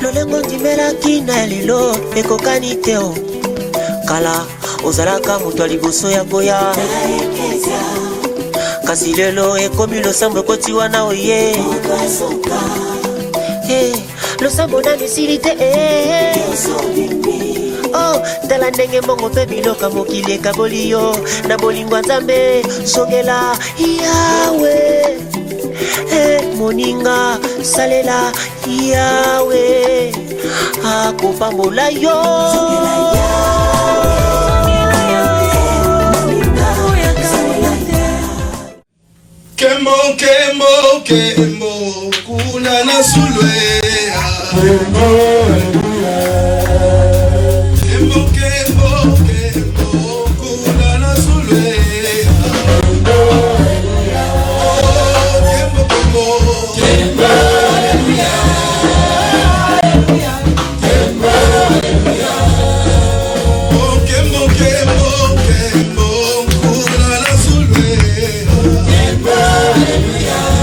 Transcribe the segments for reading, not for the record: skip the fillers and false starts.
Lolengo ndimelaki na lelo ekokani teo kala ozalaka mutu aliboso ya boya kasi lelo ekomi losambo ekotiwa na oye losambo na misili te oh tala ndenge mbongo mpe biloka mokili ekaboli yo na bolingo nzambe songela yawe moninga salela yawe akopambola yo Kembo, kembo, kembo, kuna na sulwea. Kembo, kembo, kembo, kuna na sulwea. Kembo, kembo, kembo, hallelujah. Kembo, hallelujah. Oh, kembo, kembo, kembo, kuna na sulwea. Kembo, hallelujah.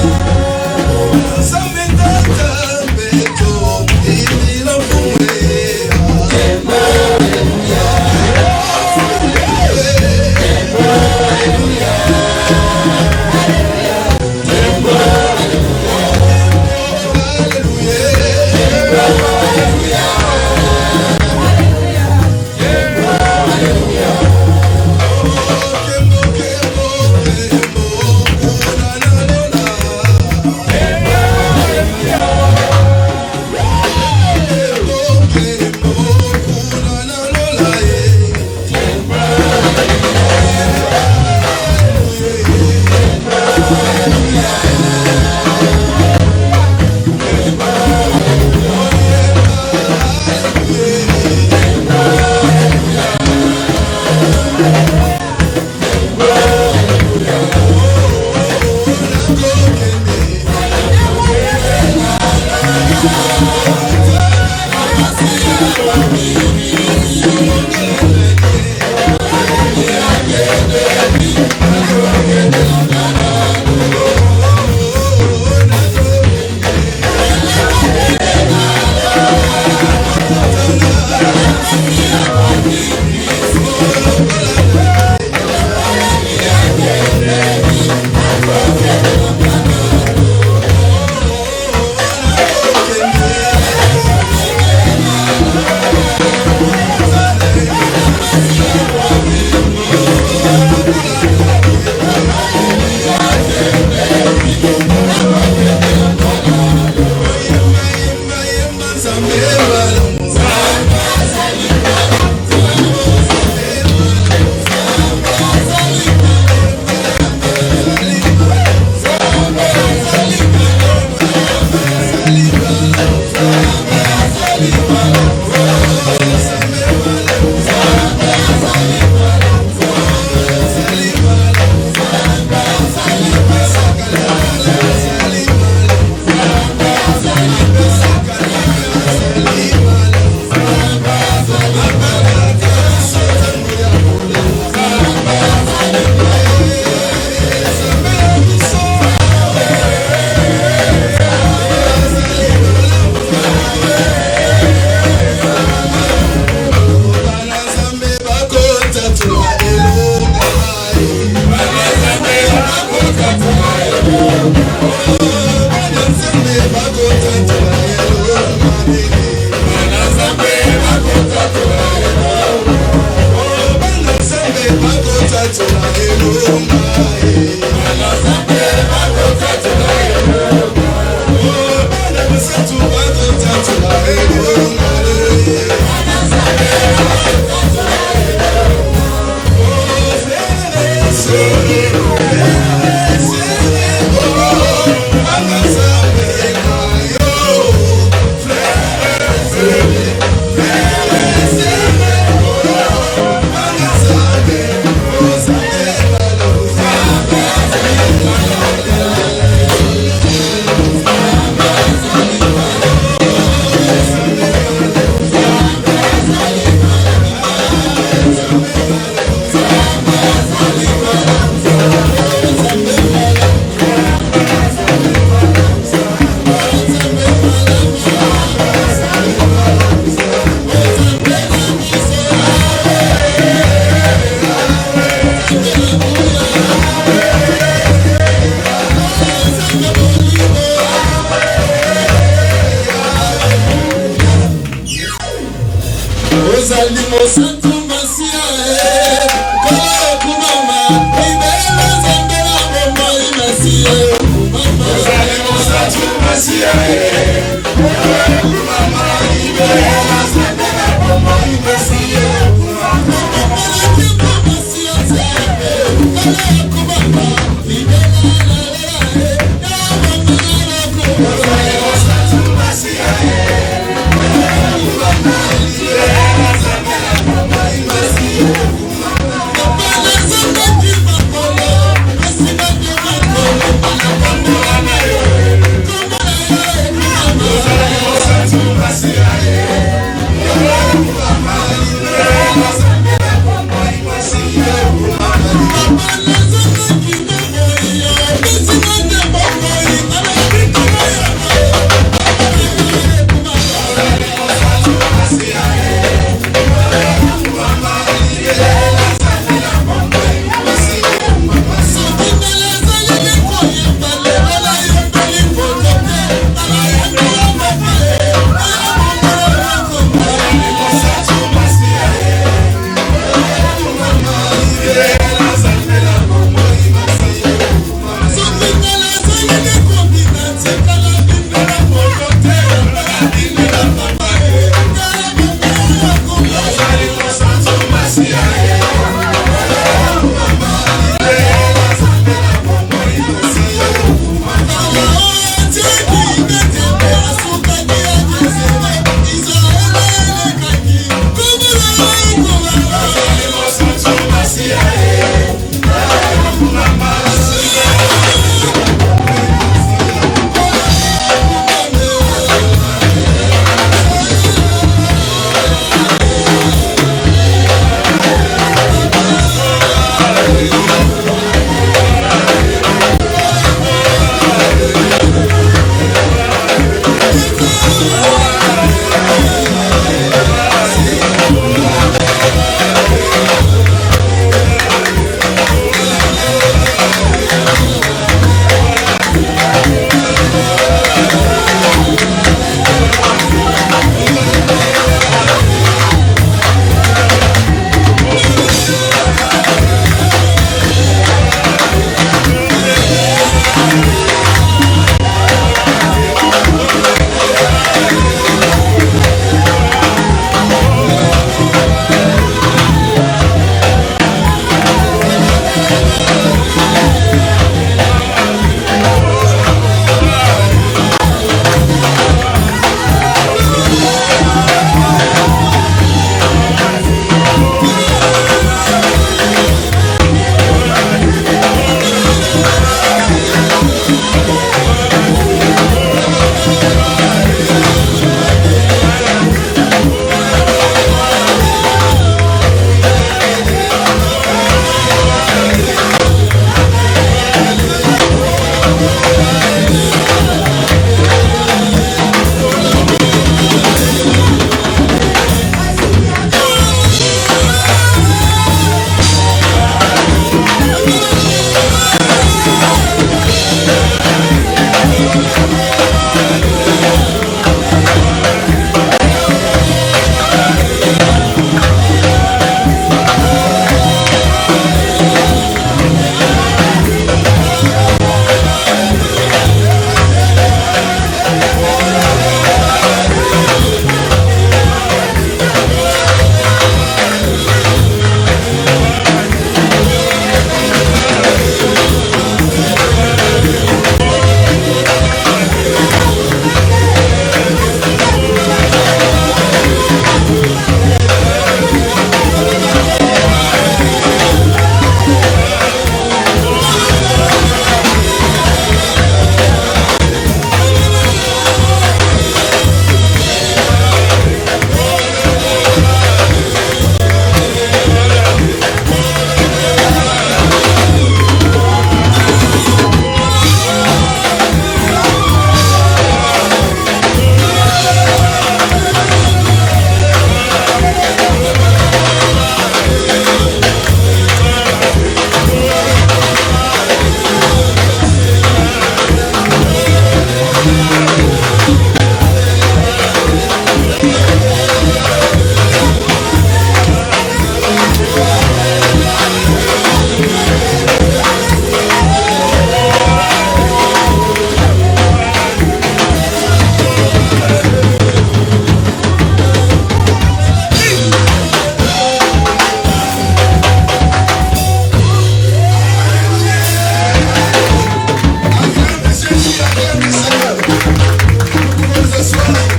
Mama,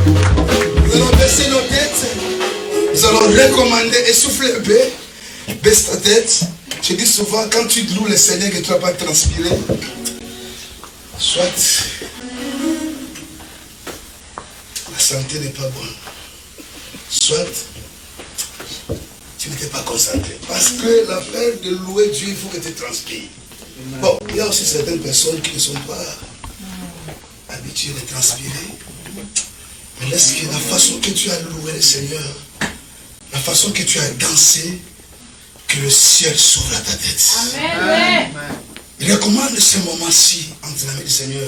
Nous allons baisser nos têtes. Nous allons recommander, essouffler un peu. Baisse ta tête. Je dis souvent, quand tu loues le Seigneur que tu ne vas pas transpirer, soit la santé n'est pas bonne, soit tu n'étais pas concentré. Parce que l'affaire de louer Dieu, il faut que tu transpires. Bon, il y a aussi certaines personnes qui ne sont pas habituées de transpirer. Mais laisse que la façon que tu as loué le Seigneur, la façon que tu as dansé, que le ciel s'ouvre à ta tête. Amen. Il recommande ce moment-ci entre la main du Seigneur.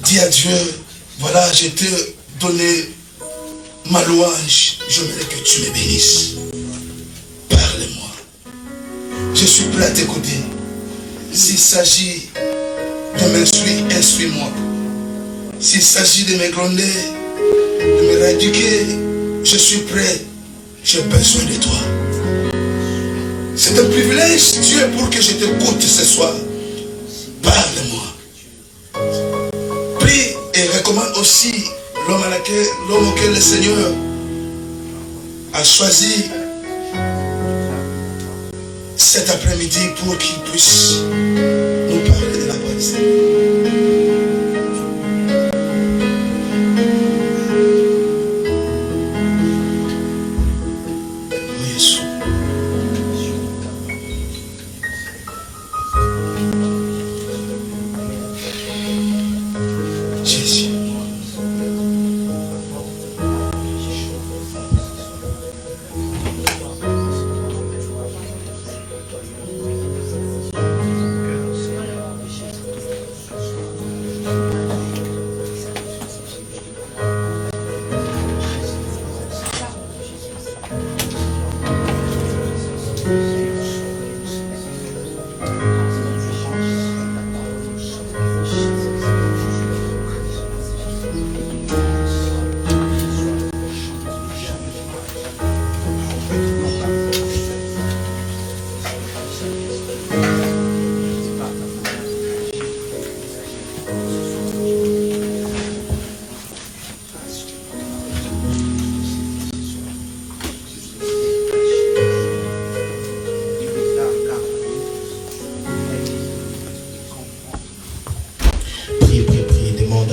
Dis à Dieu, voilà, je t'ai donné ma louange. Je voudrais que tu me bénisses. Parle-moi. Je suis prêt à t'écouter. S'il s'agit de m'instruire, instruis-moi. S'il s'agit de me gronder, de me rééduquer, je suis prêt. J'ai besoin de toi. C'est un privilège, Dieu, pour que je t'écoute ce soir. Parle-moi. Prie et recommande aussi l'homme auquel le Seigneur a choisi cet après-midi pour qu'il puisse nous parler de la voix du Seigneur.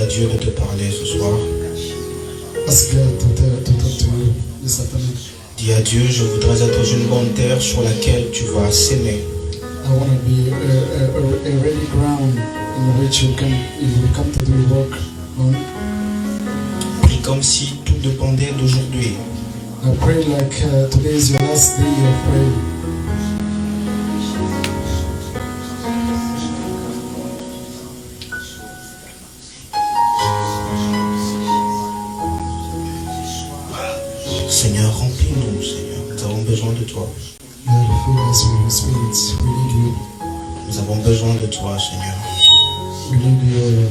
Dieu de te parler ce soir. Ask God to talk to you this afternoon. Dis à Dieu, je voudrais être une bonne terre sur laquelle tu vas s'aimer. I want to be a ready ground in which you will come to do work on. Prie comme si tout dépendait d'aujourd'hui. I pray like today is your last day of praying. Seigneur, remplis-nous, Seigneur. Nous avons besoin de toi. God, fill us with your spirit. We need you. Nous avons besoin de toi, Seigneur. We need you.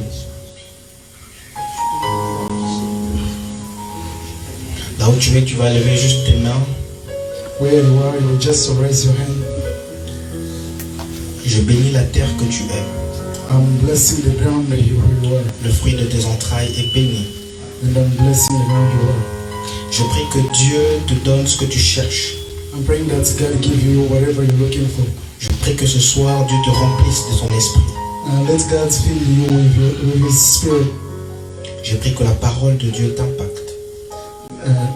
Là où tu es, tu vas lever juste tes mains. Where you are, you will just raise your hand. Je bénis la terre que tu es. I'm blessing the ground that you are. Le fruit de tes entrailles est béni. And I'm blessing the ground you are. Je prie que Dieu te donne ce que tu cherches. I'm praying that God give you whatever you're looking for. Je prie que ce soir, Dieu te remplisse de son esprit. Let God fill you with His Spirit. Je prie que la parole de Dieu t'impacte.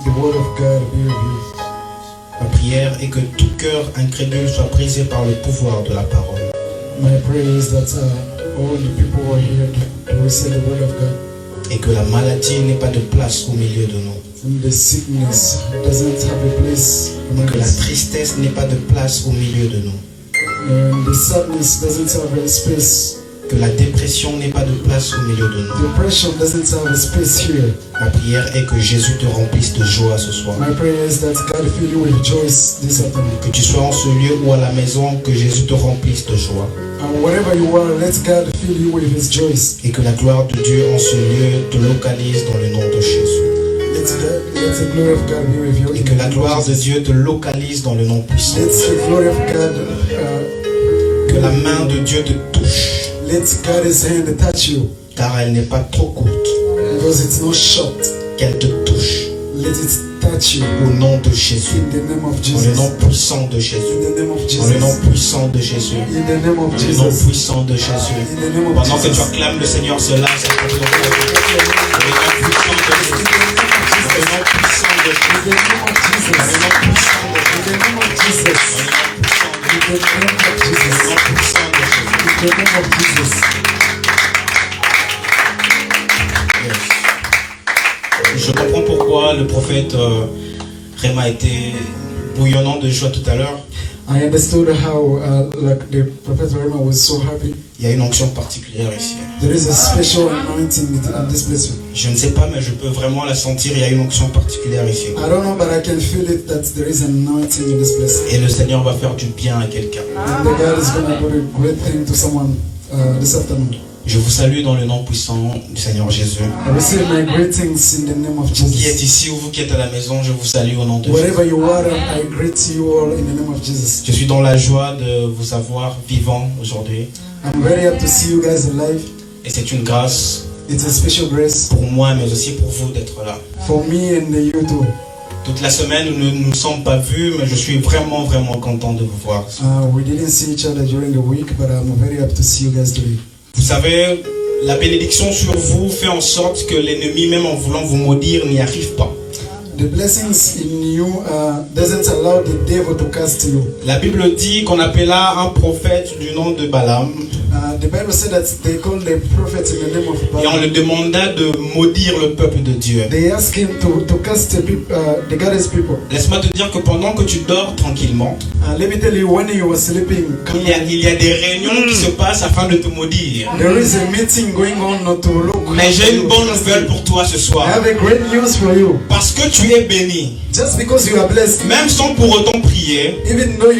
The word of God be with you. Ma prière est que tout cœur incrédule soit brisé par le pouvoir de la parole. My prayer is that all the people who are here to receive the word of God. Et que la maladie n'ait pas de place au milieu de nous. And the sickness doesn't have a place among Que la us. tristesse n'ait pas de place au milieu de nous. And the sadness doesn't have a space. Que la dépression n'ait pas de place au milieu de nous. Depression doesn't have a space here. Ma prière est que Jésus te remplisse de joie ce soir. My prayer is that God fill you with joy this afternoon. Que tu sois en ce lieu ou à la maison, que Jésus te remplisse de joie. And wherever you are, let God fill you with His joy. Et que la gloire de Dieu en ce lieu te localise dans le nom de Jésus. Let the glory of God be with you. Et que la gloire de Dieu te localise dans le nom puissant. Let the glory of God. Que la main de Dieu te touche. Let God's hand touch you. Car elle n'est pas trop courte. Because it's not short. qu'elle te touche. Let it touch you. Au nom de Jésus. In the name of Dans le Jesus. nom puissant de Jésus. In the name of Dans le nom Jesus. puissant de Jésus. In the name of Dans le nom Jesus. puissant de Jésus. In the name of Pendant que tu Jesus. acclames le Seigneur, cela, c'est pour ton nom. Dans le nom puissant de Jésus. Dans le nom puissant de Jésus. In the name of Jesus. Dans le nom puissant de In the name of Jesus. Jésus. In the name of Dans Jesus. le nom puissant de Jésus. In the name of Jesus. Je comprends pourquoi le prophète Réma était bouillonnant de joie tout à l'heure. I understood how like the Prophet Rema was so happy. Il y a une onction particulière ici. There is a special anointing in this place. Je ne sais pas, mais je peux vraiment la sentir. Il y a une onction particulière ici. I don't know, but I can feel it that there is an anointing in this place. Et le Seigneur va faire du bien à quelqu'un. And the God is going to do a great thing to someone this afternoon. Je vous salue dans le nom puissant du Seigneur Jésus. I receive my greetings in the name of Vous qui êtes Jesus. ici ou vous qui êtes à la maison, je vous salue au nom de Jésus. Wherever you are, I greet you all in the name of Jesus. Je suis dans la joie de vous avoir vivant aujourd'hui. I'm very happy to see you guys alive. Et c'est une grâce It's a special grace pour moi, mais aussi pour vous d'être là. for me and you too. Toute la semaine, nous ne nous sommes pas vus, mais je suis vraiment, vraiment content de vous voir. We didn't see each other during the week, but I'm very happy to see you guys today. Vous savez, la bénédiction sur vous fait en sorte que l'ennemi, même en voulant vous maudire, n'y arrive pas. The blessings in you doesn't allow the devil to cast you. La Bible dit qu'on appela un prophète du nom de Balaam The Bible said that they called the prophet in the name of et on Balaam. le demanda de maudire le peuple de Dieu. They asked him to cast the God's people. Laisse-moi te dire que pendant que tu dors tranquillement, Let me tell you, when you were sleeping, il y a des réunions qui se passent afin de te maudire. there is a meeting going on not to look. Mais j'ai une bonne nouvelle pour toi ce I soir. have a great news for you. Parce que tu es béni, Just because you are blessed, même sans pour autant prier, even though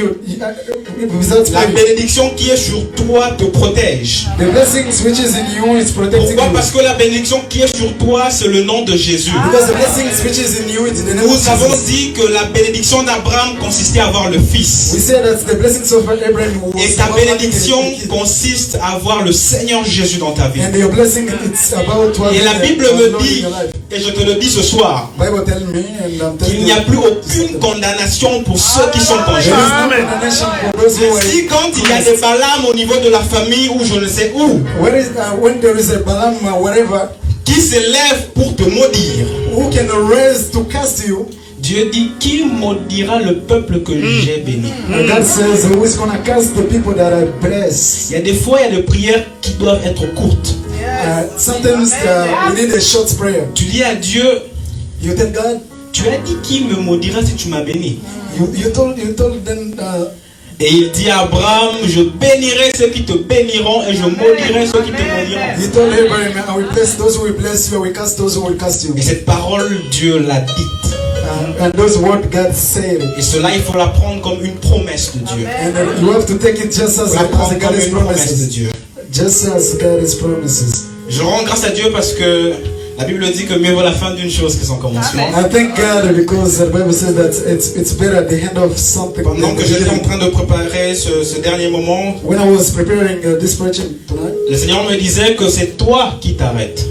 without la praying, bénédiction qui est sur toi te protège. the blessings which is in you is protecting Pourquoi? you. Parce que la bénédiction qui est sur toi, c'est le nom de Jésus. Because the blessings which is in you is in the name of Nous avons Jesus. dit que la bénédiction d'Abraham consistait à avoir le We Fils. say that the blessings of Abraham was Et ta about bénédiction having a kid. consiste à avoir le Seigneur Jésus dans ta vie. And your blessing it's about to Et la having Bible a me Lord in dit, your life. et je te le dis ce soir, Bible tell me and I'm telling qu'il n'y a you, plus aucune condamnation pour ceux qui sont en there is Jésus. no condemnation for those who are Si quand il y a des Balaam au niveau de la famille ou je ne sais où, when there is a Balaam wherever qui s'élève pour te maudire, who can raise to cast you, Dieu dit qui maudira le peuple que j'ai béni. and God says who is gonna cast the people that are blessed. Il y a des fois, il y a des prières qui doivent être courtes. Sometimes we need a short prayer. Tu dis à Dieu, You tell God, tu as dit qui me maudira si tu m'as béni. you told them Et il dit à Abraham, je bénirai ceux qui te béniront et je maudirai ceux qui te maudiront. you told Abraham, I will bless those who will bless you, I will cast those who will cast you. Et cette parole, Dieu l'a dite. And those words God said. Et cela, il faut la prendre comme une promesse de Dieu. And you have to take it just Il as faut la prendre comme God's une promesse de promises. Dieu. Just as God's promises. Je rends grâce à Dieu parce que la Bible dit que mieux vaut la fin d'une chose que son commencement. I thank God because the Bible says that it's better at the end of something. Pendant than que the j'étais en beginning. train de préparer ce dernier moment, When I was preparing this preaching tonight, le Seigneur me disait que c'est toi qui t'arrêtes.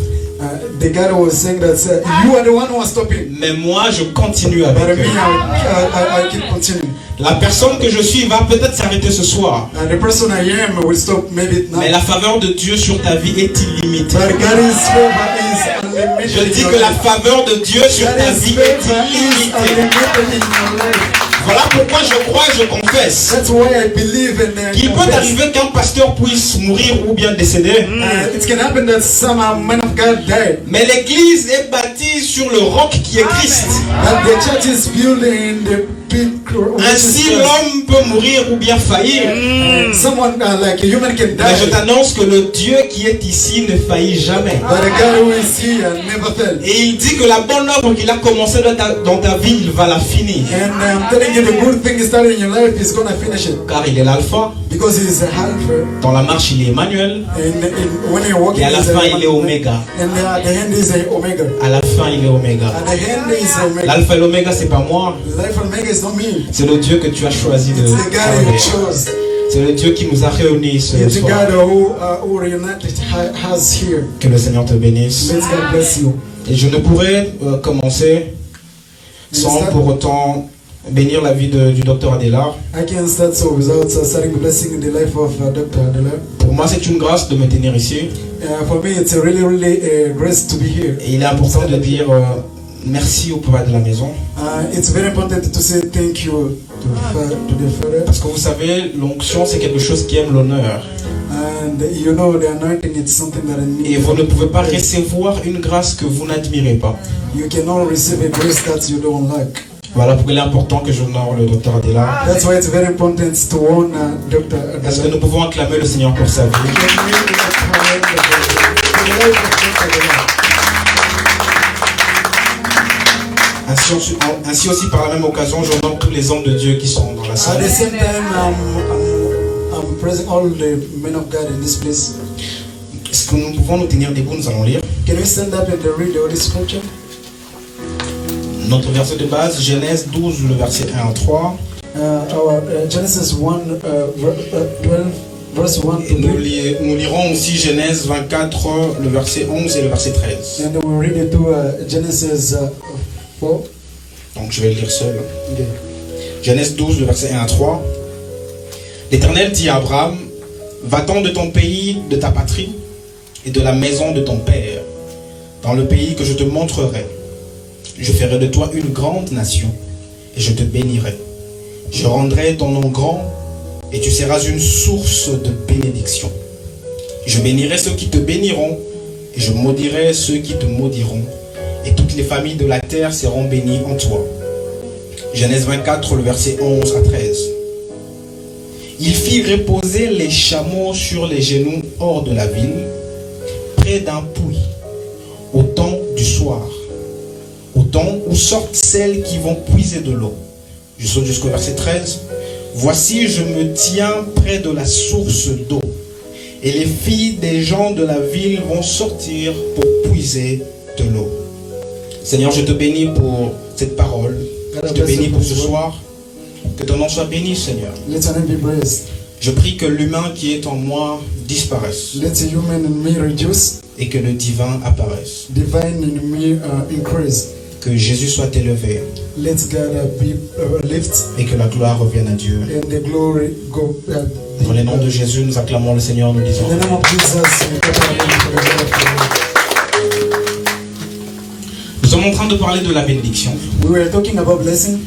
the God was saying that you are the one who was stopping. Mais moi, je continue avec But me, eux. I keep continuing. La personne que je suis va peut-être s'arrêter ce soir. And the person I am will stop maybe now. Mais la faveur de Dieu sur ta vie est illimitée. But God's favor is unlimited. Je in dis your que la life. faveur de Dieu sur ta God's vie est favor is illimitée. unlimited in your life. Voilà pourquoi je crois et je confesse That's why I believe and qu'il peut confess. arriver qu'un pasteur puisse mourir ou bien décéder. It can happen that some man of God died. Mais l'église est bâtie sur le roc qui est Christ. That the church is building the big Ainsi, l'homme peut mourir ou bien faillir. someone like a human can Mais je die. t'annonce que le Dieu qui est ici ne faillit jamais. But the God who is here never fails. Et il dit que la bonne œuvre qu'il a commencée dans ta vie, il va la finir. And I'm telling you, the good thing is starting in your life is gonna finish it Car il est l'alpha. because He is a Alpha. Dans la marche, il est Emmanuel. And when you're walking, Et à la he's a- fin, il est Oméga. And at the end is a Omega. À la fin, il est Oméga. At the end is Omega. L'alpha et l'Oméga, c'est pas moi. Life Omega is not me. C'est le Dieu que tu as choisi de It's the God travailler. you chose. C'est le Dieu qui nous a réunis ce It's the soir. God who reunited has here. Que le Seigneur te bénisse. Let God bless you. Et je ne pourrais commencer sans pour autant bénir la vie du docteur Adela. I can't start so without starting blessing the life of Dr. Adela. Pour moi, c'est une grâce de me tenir ici. For me, it's a really a grace to be here. Et il est important de dire merci au papa de la maison. It's very important to say thank you to the father. Parce que vous savez, l'onction, c'est quelque chose qui aime l'honneur. And you know, the anointing is something that I need. Et vous ne pouvez pas recevoir une grâce que vous n'admirez pas. You cannot receive a grace that you don't like. Voilà pourquoi il est important que j'honore le docteur Adela. That's why it's very important to honor Dr. Adela. Est-ce que nous pouvons acclamer le Seigneur pour sa vie? Ainsi aussi par la même occasion, j'honore tous les hommes de Dieu qui sont dans la salle. At the same time, I'm praising all the men of God in this place. Est-ce que nous pouvons nous tenir debout? Nous allons lire. Can we stand up and read the Holy Scripture? Notre verset de base, Genèse 12, le verset 1 à 3. Genesis 1, 12, verse 1 to 3. Et nous lirons aussi Genèse 24, le verset 11 et le verset 13. And we'll read it to Genesis 4. Donc je vais le lire seul. Okay. Genèse 12, le verset 1 à 3. L'Éternel dit à Abraham, va-t'en de ton pays, de ta patrie et de la maison de ton père, dans le pays que je te montrerai. Je ferai de toi une grande nation et je te bénirai. Je rendrai ton nom grand et tu seras une source de bénédiction. Je bénirai ceux qui te béniront et je maudirai ceux qui te maudiront. Et toutes les familles de la terre seront bénies en toi. Genèse 24, le verset 11 à 13. Il fit reposer les chameaux sur les genoux hors de la ville, près d'un puits, au temps du soir, au temps où sortent celles qui vont puiser de l'eau. Je saute jusqu'au verset 13. Voici, je me tiens près de la source d'eau, et les filles des gens de la ville vont sortir pour puiser de l'eau. Seigneur, je te bénis pour cette parole. Je te bénis pour ce soir. Que ton nom soit béni, Seigneur. Let your name be blessed. Je prie que l'humain qui est en moi disparaisse. Let the human in me reduce. Et que le divin apparaisse. Divine in me increase. Que Jésus soit élevé. Let God be lift. Et que la gloire revienne à Dieu. And the glory go. Dans le nom de Jésus, nous acclamons le Seigneur, nous disons. In the name of Jesus, nous sommes en train de parler de la bénédiction. We were talking about blessing.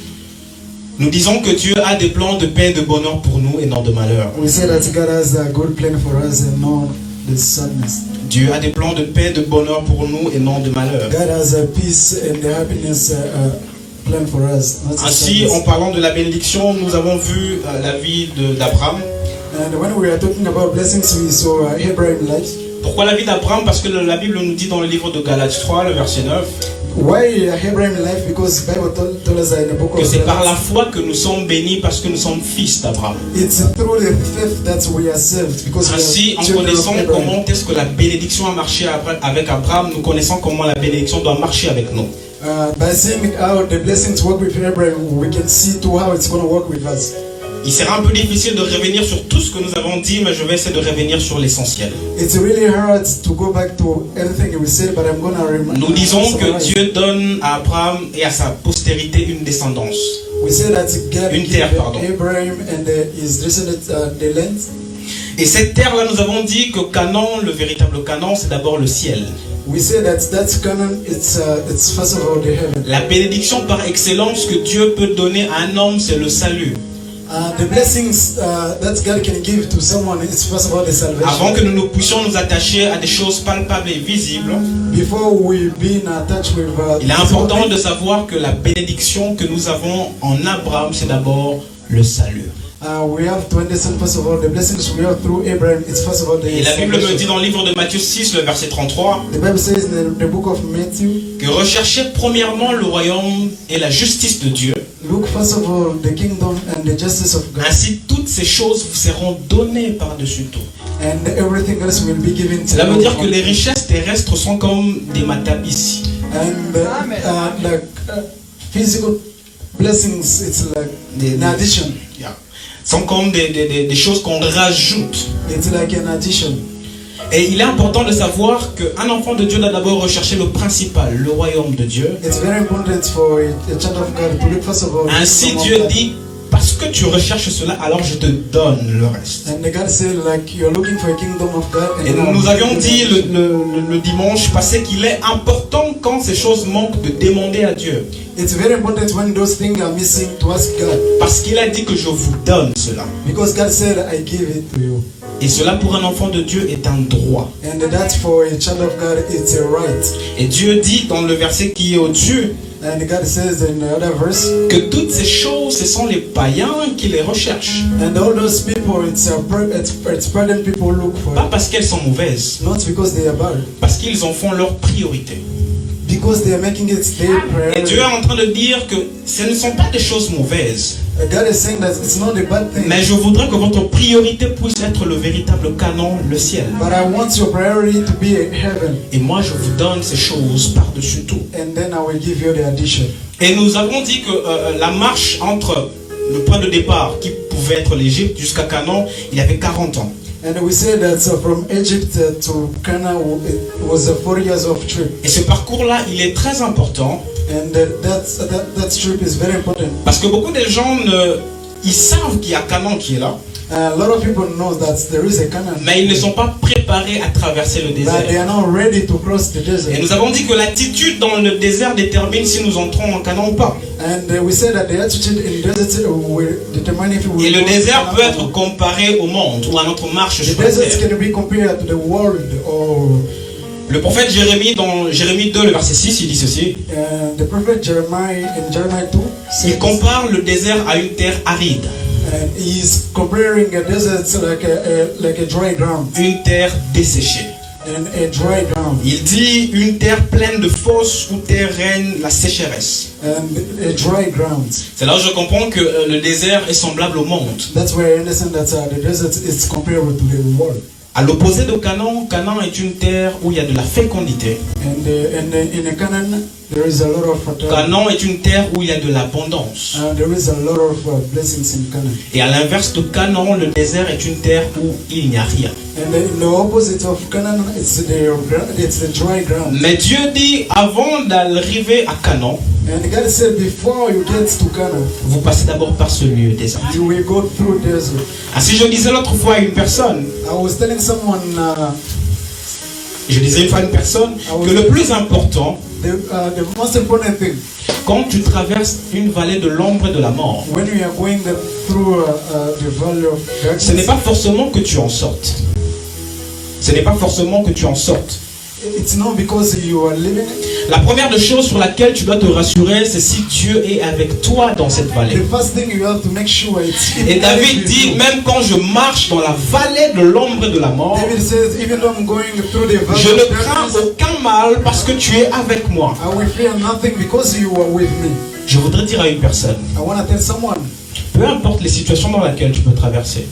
Nous disons que Dieu a des plans de paix et de bonheur pour nous et non de malheur. We say that God has a good plan for us and not the sadness. Dieu a des plans de paix et de bonheur pour nous et non de malheur. God has a peace and the happiness plan for us. Ainsi, en parlant de la bénédiction, nous avons vu la vie d'Abraham. And when we are talking about blessings, we saw Abraham's life. Pourquoi la vie d'Abraham? Parce que la Bible nous dit dans le livre de Galates 3, le verset 9, Why Abraham's life? Because Bible told us in the book of que c'est par la Galatians, foi que nous sommes bénis parce que nous sommes fils d'Abraham. it's through the faith that we are saved. Because Ainsi, we en are children of connaissant Abraham. comment est-ce que la bénédiction a marché avec Abraham, nous connaissons comment la bénédiction doit marcher avec nous. By seeing how the blessings work with Abraham, we can see to how it's going to work with us. Il sera un peu difficile de revenir sur tout ce que nous avons dit, mais je vais essayer de revenir sur l'essentiel. It's really hard to go back to everything we said, but I'm going to remind. Nous disons que Dieu donne à Abraham et à sa postérité une descendance. We say that God Une terre, gave pardon. Abraham and his descendants the land. Et cette terre-là, nous avons dit que Canaan, le véritable Canaan, c'est d'abord le ciel. We say that Canaan. It's first of all the heaven. La bénédiction par excellence que Dieu peut donner à un homme, c'est le salut. The blessings that God can give to someone is first of all the salvation. Avant que nous puissions nous attacher à des choses palpables et visibles, Before we be in touch with, il est important de savoir que la bénédiction que nous avons en Abraham, c'est d'abord le salut. We have to understand first of all the blessings we have through Abraham. It's first of all the Et la Bible me salvation. dit dans le livre de Matthieu 6, le verset 33, The Bible says in the book of Matthew, que recherchez premièrement le royaume et la justice de Dieu. look first of all the kingdom and the justice of God, Ainsi, toutes ces choses vous seront données par-dessus tout. and everything else will be given to Cela veut you. dire que les richesses terrestres sont comme des matapissi. And like physical blessings, it's like an addition. Sont comme des choses qu'on rajoute. It's like an addition. Et il est important de savoir qu'un enfant de Dieu doit d'abord rechercher le principal, le royaume de Dieu. It's very important for a child of God to look first of all. Ainsi Dieu dit, parce que tu recherches cela, alors je te donne le reste. And God said, like, you're looking for a kingdom of God. Et nous avions dit le dimanche passé qu'il est important quand ces choses manquent de demander à Dieu. It's very important when those things are missing to ask God. Parce qu'il a dit que je vous donne cela. Because God said, I give it to you. Et cela pour un enfant de Dieu est un droit. And that for a child of God, it's a right. Et Dieu dit dans le verset qui est au-dessus And God says in the other verse, que toutes ces choses, ce sont les païens qui les recherchent. and all those people, it's pardon people look for. Pas parce qu'elles sont mauvaises, Not because they are bad. parce qu'ils en font leur priorité. Because they are making it their Et Dieu priority. est en train de dire que ce ne sont pas des choses mauvaises. God is saying that it's not a bad thing. Mais je voudrais que votre priorité puisse être le véritable canon, le ciel. But I want your priority to be heaven. Et moi, je vous donne ces choses par-dessus tout. And then I will give you the addition. Et nous avons dit que la marche entre le point de départ, qui pouvait être l'Égypte, jusqu'à Canaan, il y avait 40 ans. And we said that from Egypt to Canaan, it was a 4 years of trip. Et ce parcours-là, il est très important. And that trip is very important. Parce que beaucoup de gens, ils savent qu'il y a Canaan qui est là. A lot of people know that there is a Canaan. Mais ils ne sont pas préparés à traverser le But they désert. are not ready to cross the Et desert. nous avons dit que l'attitude dans le désert détermine si nous entrons en Canaan ou pas. And we said that the attitude in desert will determine if we Et le will go désert to peut Canaan. être comparé au monde ou à notre marche The sur la desert terre. can be compared to the world or Le prophète Jérémie, dans Jérémie 2, le verset 6, il dit ceci. the prophet Jeremiah in Jeremiah 2 Il says, compare le désert à une terre aride, and he's comparing a desert like a dry ground une terre desséchée. and a dry ground Il dit une terre pleine de fosses où terre règne la sécheresse. and a dry ground. C'est là où je comprends que le désert est semblable au monde. That's where I understand that the desert is comparable to the world. À l'opposé de Canaan, Canaan est une terre où il y a de la fécondité. And in Canaan there is a lot of fertility. Canaan est une terre où il y a de l'abondance. There is a lot of blessings in Canaan. Et à l'inverse de Canaan, le désert est une terre où il n'y a rien. And in the opposite of Canaan, it's the dry ground. Mais Dieu dit, avant d'arriver à Canaan, And God said, before you get to Canaan, vous passez d'abord par ce lieu désert. you will go through desert. Ainsi, je disais l'autre fois à une personne, I was telling someone que le plus important, the most important thing quand tu traverses une vallée de l'ombre et de la mort, when we are going through the valley of ce n'est darkness, pas forcément que tu en sortes. Ce n'est pas forcément que tu en sortes. it's not because you are living it. La première des choses sur laquelle tu dois te rassurer, c'est si Dieu est avec toi dans cette vallée. The first thing you have to make sure it's Et David dit, même quand je marche dans la vallée de l'ombre et de la mort, David says, even though I'm going through the je valley ne of crains darkness, aucun mal parce que tu es avec moi. I will fear nothing because you are with me. Je voudrais dire à une personne, I want to tell someone, peu importe les situations dans lesquelles tu peux traverser,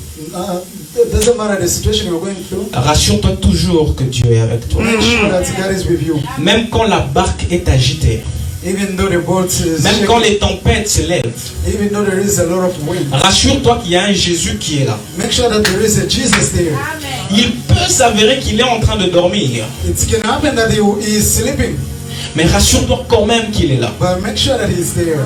it doesn't matter the situation you're going through, rassure-toi toujours que Dieu est avec toi. make sure that God is with you. Même quand la barque est agitée, Even though the boat is même shaking, quand les tempêtes s'élèvent, even though there is a lot of wind, rassure-toi qu'il y a un Jésus qui est là. make sure that there is a Jesus there. Il peut s'avérer qu'il est en train de dormir, It can happen that he is sleeping, mais rassure-toi quand même qu'il est là. but make sure that he's there.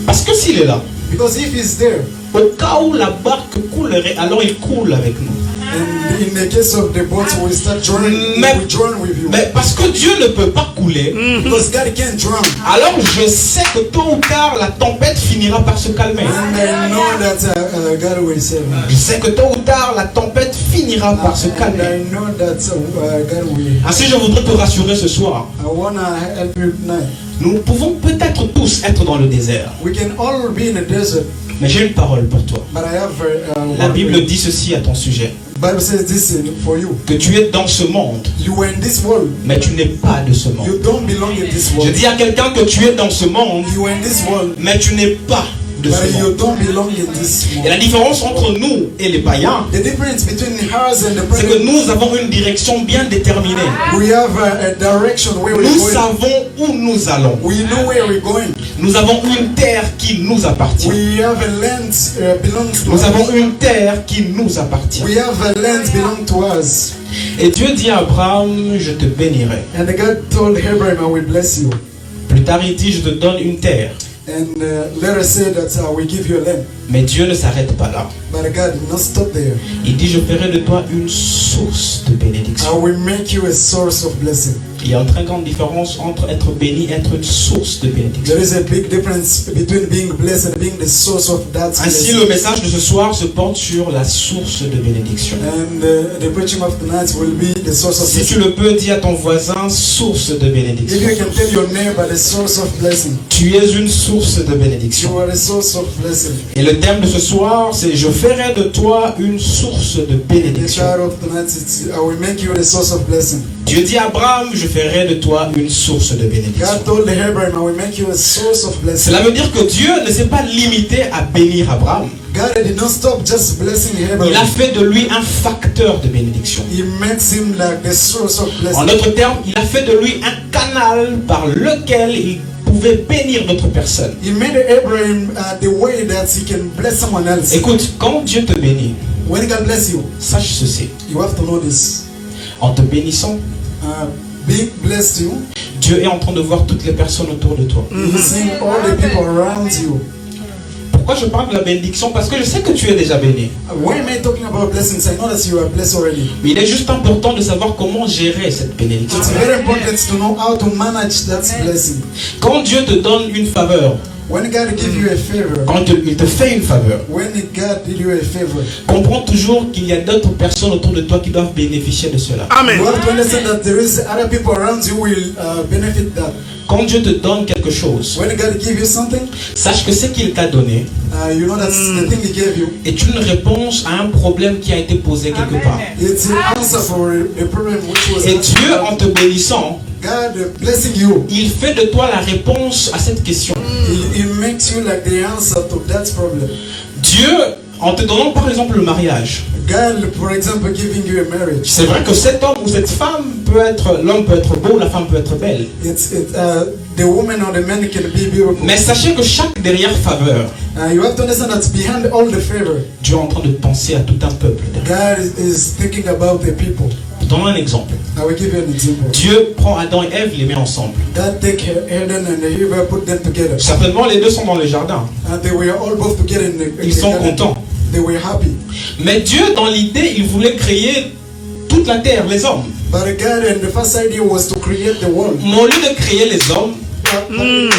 Parce que s'il est là, Because if he's there, au cas où la barque coulerait, alors il coule avec nous. and in the case of the boat, will start drowning, he Mais- will drown with you. Mais parce que Dieu ne peut pas couler, Because God can't drown. alors je sais que tôt ou tard la tempête finira par se calmer. And I know that God will save me. Je sais que tôt ou tard la tempête finira par se And calmer. I know that God will. Ainsi, je voudrais te rassurer ce soir. I want to help you tonight. Nous pouvons peut-être tous être dans le désert, We can all be in a desert, mais j'ai une parole pour toi. but I have La word Bible for you. dit ceci à ton sujet, Bible says this for you. que tu es dans ce monde, You are in this world. mais tu n'es pas de ce You monde. don't belong in this Je world. dis à quelqu'un que tu es dans ce monde, You are in this world, mais tu n'es pas de ce But you monde. don't belong in this Et la world. différence entre nous et les païens, The difference between us and the c'est que present, nous avons une direction bien déterminée. we have a direction where we're Nous going. savons où nous allons. We know where we're going. Nous avons une terre qui nous appartient. We have a land belongs to Nous avons us. une terre qui nous appartient. We have a land belong to us. Et Dieu dit à Abraham, je te bénirai. And God told Abraham, I will bless you. Plus tard, il dit, je te donne une terre. And let us say that we give you a land. Mais Dieu ne s'arrête pas là. But God did not stop there. Il dit, je ferai de toi une source de I bénédiction. will make you a source of blessing. Il y a une très grande différence entre être béni et être une source de bénédiction. There is a big difference between being blessed and being the source of that Ainsi, blessing. le message de ce soir se porte sur la source de bénédiction. And the preaching of tonight will be the source of Si tu blessing. le peux, dis à ton voisin, source de If bénédiction. you can tell your neighbor the source of blessing, Tu es une source de bénédiction. you are a source of blessing. Et le thème de ce soir, c'est je ferai de toi une source de The bénédiction. title of tonight is I will make you the source of blessing. Dieu dit à Abraham, je ferai de toi une source de bénédiction. God told Abraham, I will make you a source of blessing. Cela veut dire que Dieu ne s'est pas limité à bénir Abraham. God did not stop just blessing Il a Abraham. fait de lui un facteur de bénédiction. He makes him like the source of En blessing. d'autres termes, il a fait de lui un canal par lequel il pouvait bénir d'autres personnes. He made Abraham the way that he can bless someone else. Écoute, quand Dieu te bénit, When God bless you, sache ceci. you have to know this. En te bénissant, Being blessed you, Dieu est en train de voir toutes les personnes autour de toi. you seeing all the people around you. Pourquoi je parle de la bénédiction? Parce que je sais que tu es déjà béni. Why am I talking about blessings? I know that you are blessed already. Mais il est juste important de savoir comment gérer cette bénédiction. It's very important to know how to manage that blessing. Quand Dieu te donne une faveur, When God give you a favor, quand il te fait une faveur, when God did you a favor, comprends toujours qu'il y a d'autres personnes autour de toi qui doivent bénéficier de cela. Amen. you have to understand that there is other people around you who will benefit that. Quand Dieu te donne quelque chose, When God give you something, sache que ce qu'il t'a donné you know that's the thing He gave you. est une réponse à un problème qui a été posé quelque part. It's an answer for a problem which was Et Dieu, en te bénissant, God blessing you. il fait de toi la réponse à cette question. He makes you like the answer to that problem. Dieu, en te donnant par exemple le mariage, God, for example, giving you a marriage. c'est vrai que cet homme ou cette femme peut être, l'homme peut être beau, la femme peut être belle. The woman or the man can be beautiful. Mais sachez que chaque derrière faveur, You have to understand that behind all the favor, Dieu est en train de penser à tout un peuple. God is thinking about the people. Donne un exemple. I will give you an example. Dieu prend Adam et Ève, les met ensemble. God take Eden and Eve, put them together. Certainement, les deux sont dans le jardin. And they were all both together in the Ils sont garden. contents. They were happy. Mais Dieu, dans l'idée, il voulait créer toute la terre, les hommes. But God, and the first idea was to create the world. Mais au lieu de créer les hommes,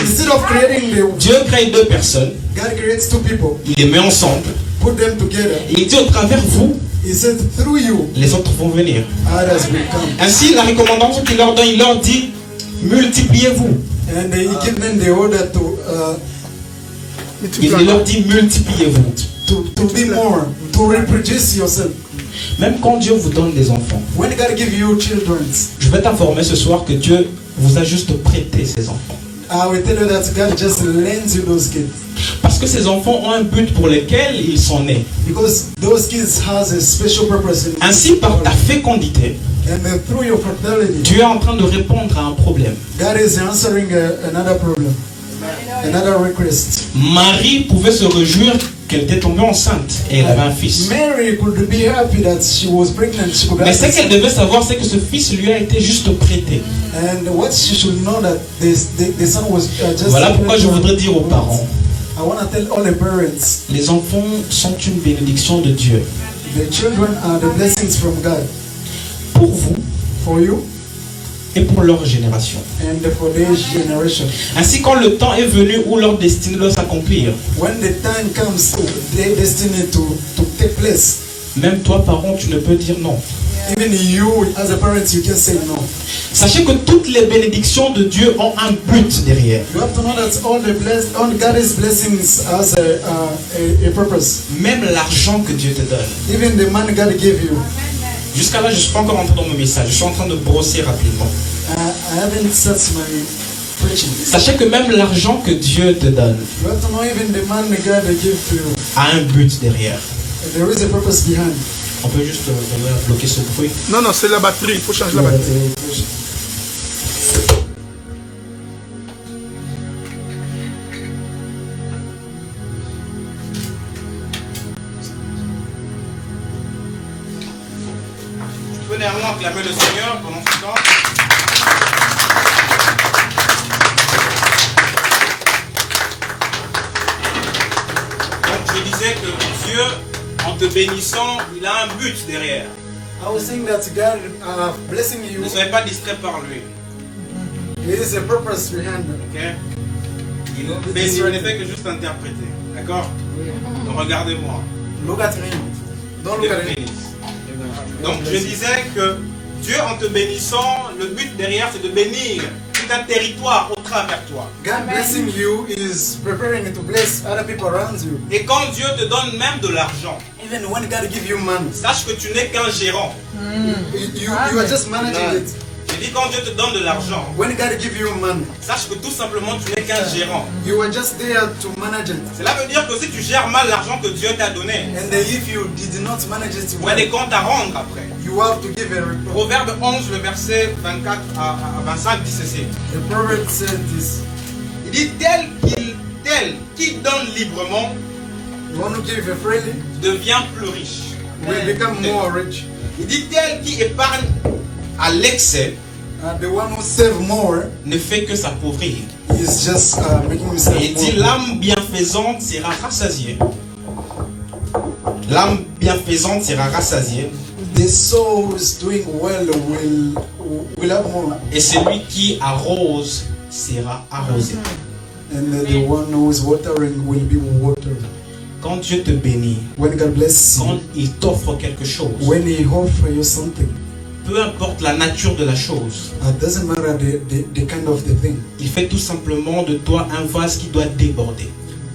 Instead of creating the Dieu crée deux personnes, God creates two people, il les met ensemble. put them together. Et il dit, au travers vous, He said, through you, les autres vont venir. others will come. Ainsi, la recommandation qu'il leur donne, il leur dit, multipliez-vous. And He give them the order Il leur dit, multipliez-vous. to be more, to reproduce yourself. Même quand Dieu vous donne des enfants, When God give you children, je vais t'informer ce soir que Dieu vous a juste prêté ces enfants. I will tell you that God just lends you those kids. Parce que ces enfants ont un but pour lequel ils sont nés. Because those kids has a special purpose. Ainsi, par ta fécondité, And through your fertility, Dieu est en train de répondre à un problème. God is answering another problem, another request. Marie pouvait se réjouir qu'elle était tombée enceinte et elle avait un fils. Mary could be happy that she was pregnant. She could Mais have ce qu'elle devait savoir, c'est que ce fils lui a été juste prêté. And what she should know that the son was just. Voilà pourquoi je voudrais dire aux parents, I want to tell all the parents, les enfants sont une bénédiction de Dieu. the children are the blessings from God Pour vous for you et pour leur génération. and for their generation. Ainsi, quand le temps est venu où leur destinée doit s'accomplir, When the time comes to their destiny to take place, même toi, parent, tu ne peux dire non. even you as a parent, you can say no. Sachez que toutes les bénédictions de Dieu ont un but derrière. You have to know that all God's blessings has a purpose. Même l'argent que Dieu te donne. Even the money God gave you. Jusqu'à là, je ne suis pas encore entré dans mon message. Je suis en train de brosser rapidement. I haven't set my preaching. Sachez que même l'argent que Dieu te donne You have to know even the money God will give to you. a un but derrière. There is a purpose behind. On peut juste bloquer ce bruit. Non, non, c'est la batterie. Il faut changer la batterie. Tu peux néanmoins acclamer le Seigneur pendant ce temps. Donc je disais que Dieu, en te bénissant, il a un but derrière. I was saying that God blessing you. Ne soyez pas distrait par lui. There is a purpose behind it. Ok? Il bénit, il ne fait que juste interpréter. D'accord? Donc regardez-moi. Look at me. Don't Dieu look at te me. bénisse. Donc je disais que Dieu, en te bénissant, le but derrière c'est de bénir tout un territoire au travers toi. God blessing you is preparing to bless other people around you. Et quand Dieu te donne même de l'argent, Even when God give you money, sache que tu n'es qu'un gérant. you are just managing it. Je dis quand Dieu te donne de l'argent, When God give you money, sache que tout simplement tu n'es qu'un gérant. you are just there to manage it. Cela veut dire que si tu gères mal l'argent que Dieu t'a donné, And if you did not manage it il y a well, des comptes à rendre après. you have to give a report. Proverbe 11, le verset 24 à 25 dit ceci. The proverb said this: Il dit tel qui donne librement you want to give freely, devient plus riche. will become more rich. Il dit tel qui épargne à l'excès The one who save more ne fait que s'appauvrir. is just making himself Et il dit more. l'âme bienfaisante sera rassasiée. L'âme bienfaisante sera rassasiée. The soul is doing well will have more, Et celui qui arrose sera arrosé. and the one who is watering will be watered. Quand Dieu te bénit, When God bless quand you, il t'offre quelque chose, when He offer you something, peu importe la nature de la chose, it doesn't matter the kind of the thing. il fait tout simplement de toi un vase qui doit déborder.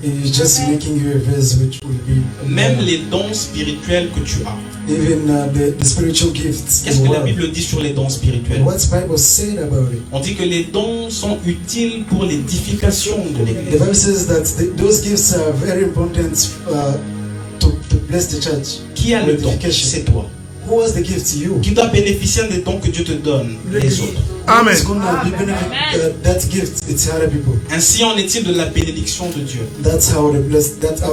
It's just making you a vase which will be Même les dons spirituels que tu as. even the spiritual gifts. Qu'est-ce as que la well. Bible dit sur les dons spirituels? What's Bible said about it? On dit que les dons sont utiles pour l'édification de The l'Église. Bible says that those gifts are very important to bless the church. Qui a le don? C'est toi. Who has the gift? You. Qui doit bénéficier des dons que Dieu te donne? Les autres. Amen. Who's gonna be benefit that gift? It's other people. Ainsi en est-il de la bénédiction de Dieu. That's how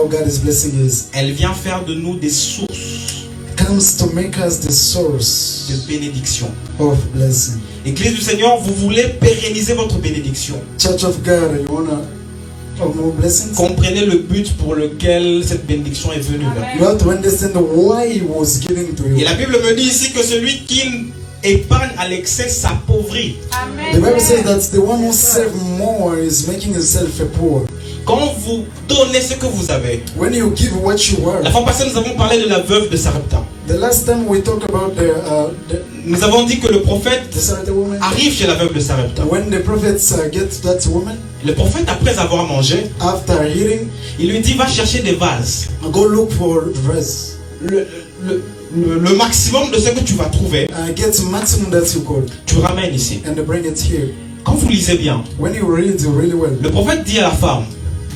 God is blessing is. Elle vient faire de nous des sources Comes to make us the source de bénédiction. of blessing. Église du Seigneur, vous voulez pérenniser votre bénédiction. Church of God, you wanna have more blessings? Comprenez le but pour lequel cette bénédiction est venue vers You have to understand why He was giving to vous. Et you. la Bible me dit ici que celui qui épargne à l'excès s'appauvrit. The Bible says that the one who save more is making himself a poor. Quand vous donnez ce que vous avez. When you give what you are. La fois passée, nous avons parlé de la veuve de Sarepta. The last time we talked about Nous avons dit que le prophète the Sarepta woman, arrive chez la veuve de Sarepta. when the prophets get that woman, Le prophète, après avoir mangé, after eating, il lui dit va chercher des vases. go look for dress. Le maximum de ce que tu vas trouver, Get maximum that you could tu ramènes ici. and bring it here. Quand vous lisez bien, When you read really well, le prophète dit à la femme,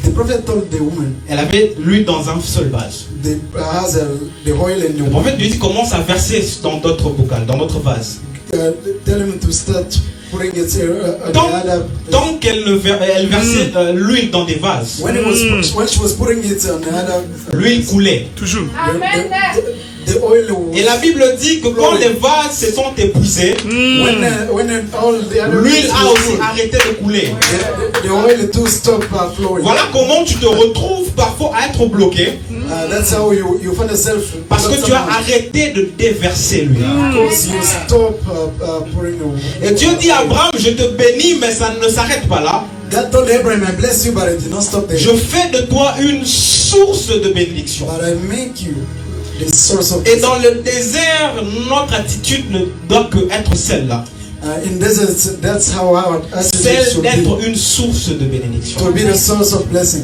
the prophet told the woman, elle avait l'huile dans un seul vase. the has the oil in Le the prophète lui dit commence à verser dans d'autres bocales, dans d'autres vases. tell him to start putting it here. Tant qu'elle elle versait l'huile dans des vases, When she was putting it on the other, l'huile coulait. Toujours. the oil was, Et la Bible dit que quand les vases se sont épuisés, when all the other l'huile a was aussi full, arrêté de couler. the oil too stop flowing. Voilà comment tu te retrouves parfois à être bloqué That's how you find yourself, parce que tu as arrêté de déverser l'huile. because you stop pouring the oil. Et Dieu dit à Abraham, je te bénis, mais ça ne s'arrête pas là. God told Abraham, I bless you, but I did not stop there. Je fais de toi une source de bénédiction. But I make you the source of Et dans le désert, notre attitude ne doit que être celle-là. in deserts, that's how our attitude Celle should d'être be. une source de bénédiction. To be the source of blessing.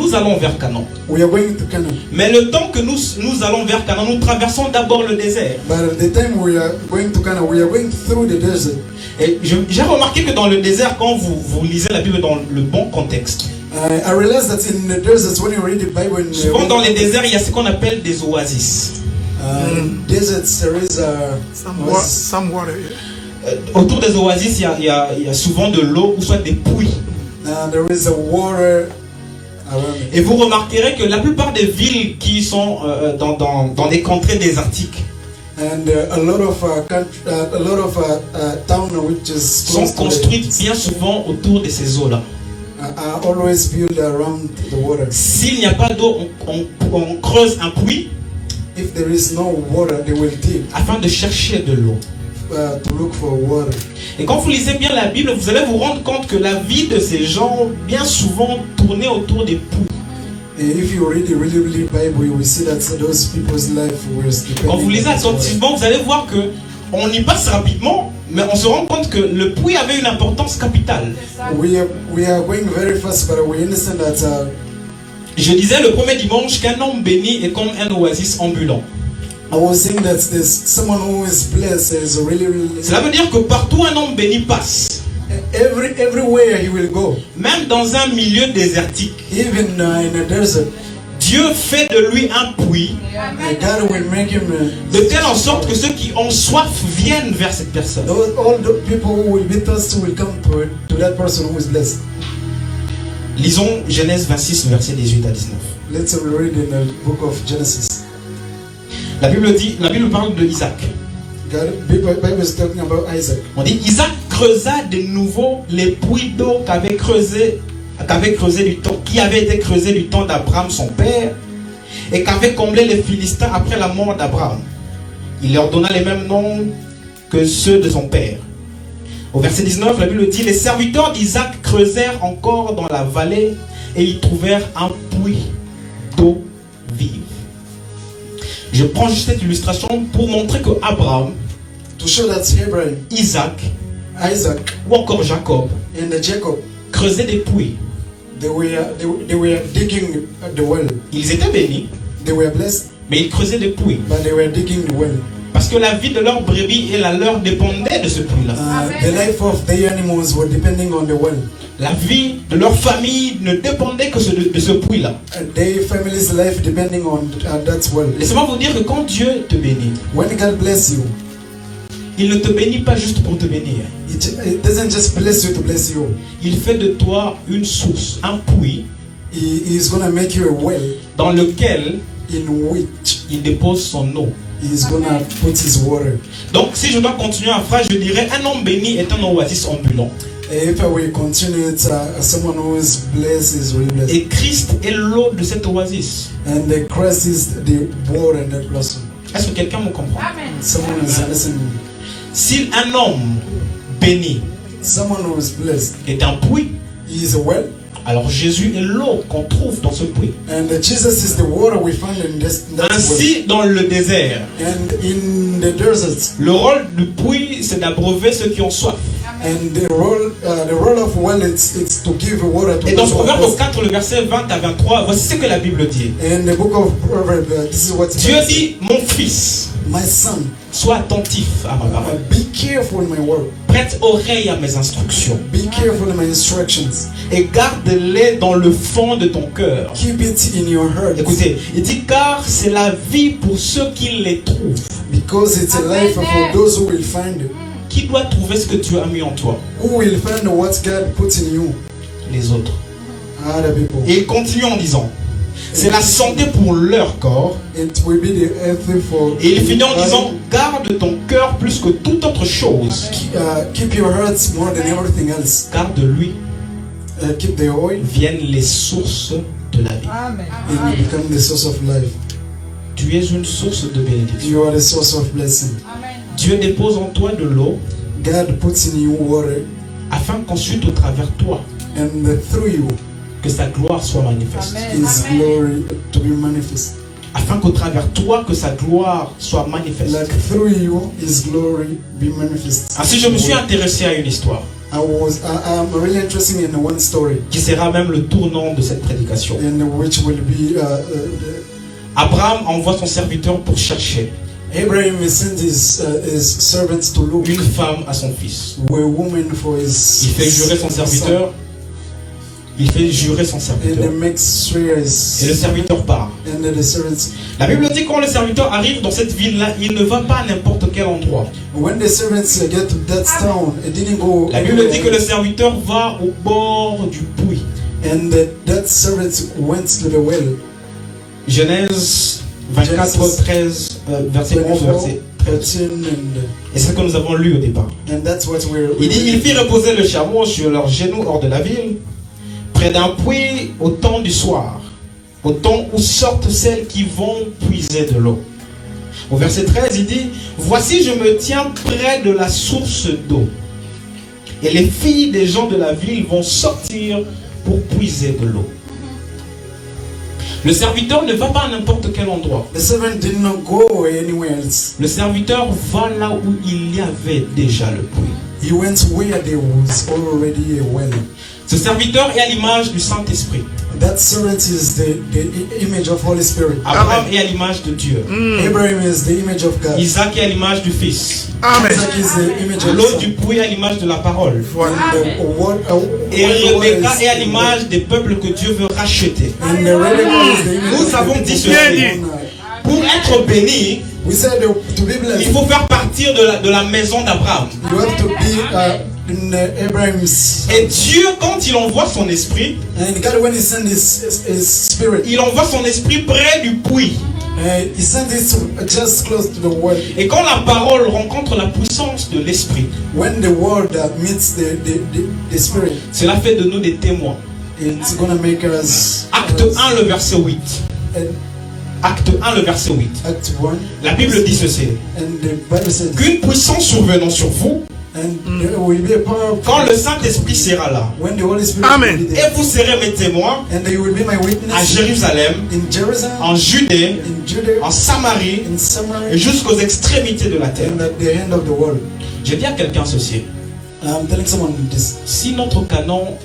nous allons vers Canaan. We are going to Canaan. Mais le temps que nous allons vers Canaan, nous traversons d'abord le désert. But at the time we are going to Canaan, we are going through the desert. Et j'ai remarqué que dans le désert, quand vous lisez la Bible dans le bon contexte, I realized that in the deserts, when you read the Bible, souvent dans les déserts, il y a ce qu'on appelle des oasis. Deserts, there is Some water. Autour des oasis, il y a souvent de l'eau ou soit des puits. There is a water around it. Et vous remarquerez que la plupart des villes qui sont dans les contrées désertiques And a lot of town which is sont close to construites bien souvent autour de ces eaux-là. are always built around the water. S'il n'y a pas d'eau, on creuse un puits If there is no water, they will dig afin de chercher de l'eau. to look for water. Et quand vous lisez bien la Bible, vous allez vous rendre compte que la vie de ces gens, bien souvent, tournait autour des puits. And if you read the really Bible, you will see that those people's life was depending. Quand vous lisez on this water. attentivement, vous allez voir que on y passe rapidement, mais on se rend compte que le puits avait une importance capitale. We are going very fast, but we understand that Je disais le premier dimanche qu'un homme béni est comme un oasis ambulant. I was saying that there's someone who is blessed is really Cela veut dire que partout un homme béni passe, everywhere he will go, même dans un milieu désertique, even in a desert. Dieu fait de lui un puits, God will make him. de telle en sorte que ceux qui ont soif viennent vers cette personne. All the people who will be thirsty will come to that person who is blessed. Lisons Genèse 26, versets 18 à 19. Let's read in the book of Genesis. La Bible parle de Isaac. Bible is talking about Isaac. On dit Isaac creusa de nouveau les puits d'eau qui avaient été creusés du temps d'Abraham son père et qu'avaient comblé les Philistins après la mort d'Abraham. Il leur donna les mêmes noms que ceux de son père. Au verset 19, la Bible dit: les serviteurs d'Isaac creusèrent encore dans la vallée et y trouvèrent un puits d'eau vive. Je prends juste cette illustration pour montrer que Abraham, To show that Abraham, Isaac Isaac, ou encore Jacob and Jacob, creusaient des puits. they were digging the well. Ils étaient bénis, They were blessed, mais ils creusaient des puits. but they were digging the well. Parce que la vie de leurs brebis et la leur dépendait de ce puits-là. The life of their animals were depending on the well. La vie de leur famille ne dépendait que de ce puits-là. Their family's life depending on that well. Laissez-moi vous dire que quand Dieu te bénit, When God bless you, il ne te bénit pas juste pour te bénir. it doesn't just bless you to bless you. Il fait de toi une source, un puits, He is gonna make you a well dans lequel in which il dépose son eau. he is gonna put his water. Donc si je dois continuer en phrase, je dirais un homme béni est un oasis ambulant. If we continue, it's someone who is blessed is really blessed. Et Christ est l'eau de cette oasis. And the Christ is the water in that blossom. Est-ce que quelqu'un me comprend? Someone is listening. Si un homme béni Someone who is blessed, est un puits, he is a well. alors Jésus est l'eau qu'on trouve dans ce puits. And Jesus is the water we find in that well. Ainsi, dans le désert, And in the desert, le rôle du puits, c'est d'abreuver ceux qui ont soif. and the role of well, it's to give water to Et dans those who are Proverbe thirsty. 4, le verset 20 à 23, voici ce que la Bible dit. In the book of Proverbs, this is what it Dieu says. dit, mon fils, My son, sois attentif à ma parole. be careful in my word. Prête oreille à mes instructions Be careful in my instructions. et garde-les dans le fond de ton cœur. Keep it in your heart. Écoutez, il dit car c'est la vie pour ceux qui les trouvent. Because it's a life for those who will find it. Qui doit trouver ce que Dieu a mis en toi? Who will find what God puts in you? Les autres. Other people. Et il continue en disant, c'est la santé pour leur corps. It will be the healthy for. Et il finit en disant, garde ton cœur plus que toute autre chose. Keep your hearts more than everything else. Car de lui Keep the oil, viennent les sources de la vie. and you become the source of life. Tu es une source de bénédiction. You are the source of blessing. Dieu dépose en toi de l'eau God puts in you water, afin qu'ensuite au travers de toi, and through you, que sa gloire soit manifeste. His glory to be manifest. Afin qu'au travers de toi, que sa gloire soit manifeste. Like through you, His glory be manifest. Ainsi, je me suis intéressé à une histoire. I'm really interested in one story, qui sera même le tournant de cette prédication. and which will be Abraham envoie son serviteur pour chercher Abraham sent his servants to look une femme à son fils. for a woman for his. Il fait jurer son serviteur. Il fait jurer son And serviteur. the makes swear Et le serviteur part. and the servants. La Bible dit que quand le serviteur arrive dans cette ville-là, il ne va pas à n'importe quel endroit. When the servants get to that town, it didn't go. La Bible dit que le serviteur va au bord du puits. And that servant went to the well. Genèse 24, 13, verset 11, 24, verset 13. 13, Et c'est ce que nous avons lu au départ. and that's what we're. Il dit, il fit reposer le chameau sur leurs genoux hors de la ville, près d'un puits au temps du soir, au temps où sortent celles qui vont puiser de l'eau. Au verset 13, il dit, voici je me tiens près de la source d'eau. Et les filles des gens de la ville vont sortir pour puiser de l'eau. Le serviteur ne va pas à n'importe quel endroit. The servant did not go anywhere else. Le serviteur va là où il y avait déjà le puits. He went where there was already a well. Ce serviteur est à l'image du Saint-Esprit. That servant is the image of Holy Spirit. Abraham est à l'image de Dieu. Abraham is the image of God. Isaac est à l'image du Fils. Amen. Isaac is the image of L'eau the du puits est à l'image de la parole. Et And Rebecca est à l'image des peuples que Dieu veut racheter. the Rebecca is the image Nous of avons the dit people. ceci. Pour être béni, We said to be blessed, il faut faire partir de la maison d'Abraham. you have to be in Abraham's. Et Dieu, quand il envoie son esprit, And God, when He sent His Spirit, il envoie son esprit près du puits. He sent it just close to the word. Et quand la parole rencontre la puissance de l'esprit, When the word meets the Spirit, cela fait de nous des témoins. it's gonna make us. Acte 1, le verset 8. And Acte 1, le verset 8. Act 1. La Bible dit ceci. And the Bible says, Qu'une puissance survenant sur vous, and there will be a power quand le Saint-Esprit sera là, when the Holy Spirit Amen. will be et there. vous serez mes témoins And you will be my à witness Jérusalem, in Jerusalem, en Judée, in Judea, en Samarie in et Samaria, jusqu'aux extrémités de la terre. and at the end of the world. Je dis à quelqu'un ceci. I'm telling someone this. Si notre canon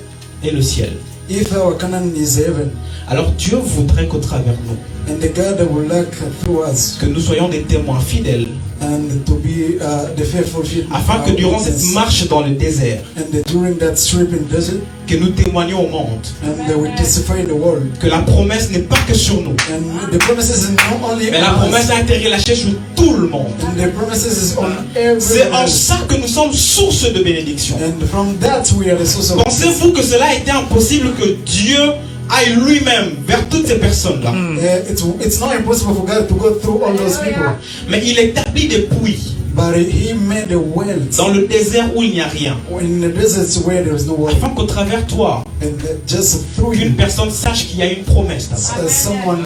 est le ciel, If our Canaan is heaven, alors Dieu voudrait qu'au travers nous, and the God will look through us, que nous soyons des témoins fidèles, and to be the faithful people, afin que durant cette marche dans le désert, and during that trip in desert, que nous témoignions au monde, and we testify in the world. que la promesse n'est pas que sur nous, And the promises is not only mais la on promesse us, a été relâchée sur tout le monde. and the promises is on everyone. C'est en ça que nous sommes source de bénédiction. And from that we are the source of. Pensez-vous que cela a été impossible que Dieu aille lui-même vers toutes ces personnes-là? It's not impossible for God to go through all those people, Mais il établit des puits but He made a well dans le désert où il n'y a rien, in the deserts where there is no water, afin qu'au travers toi, and just through qu'une you, personne sache qu'il y a une promesse là-bas. someone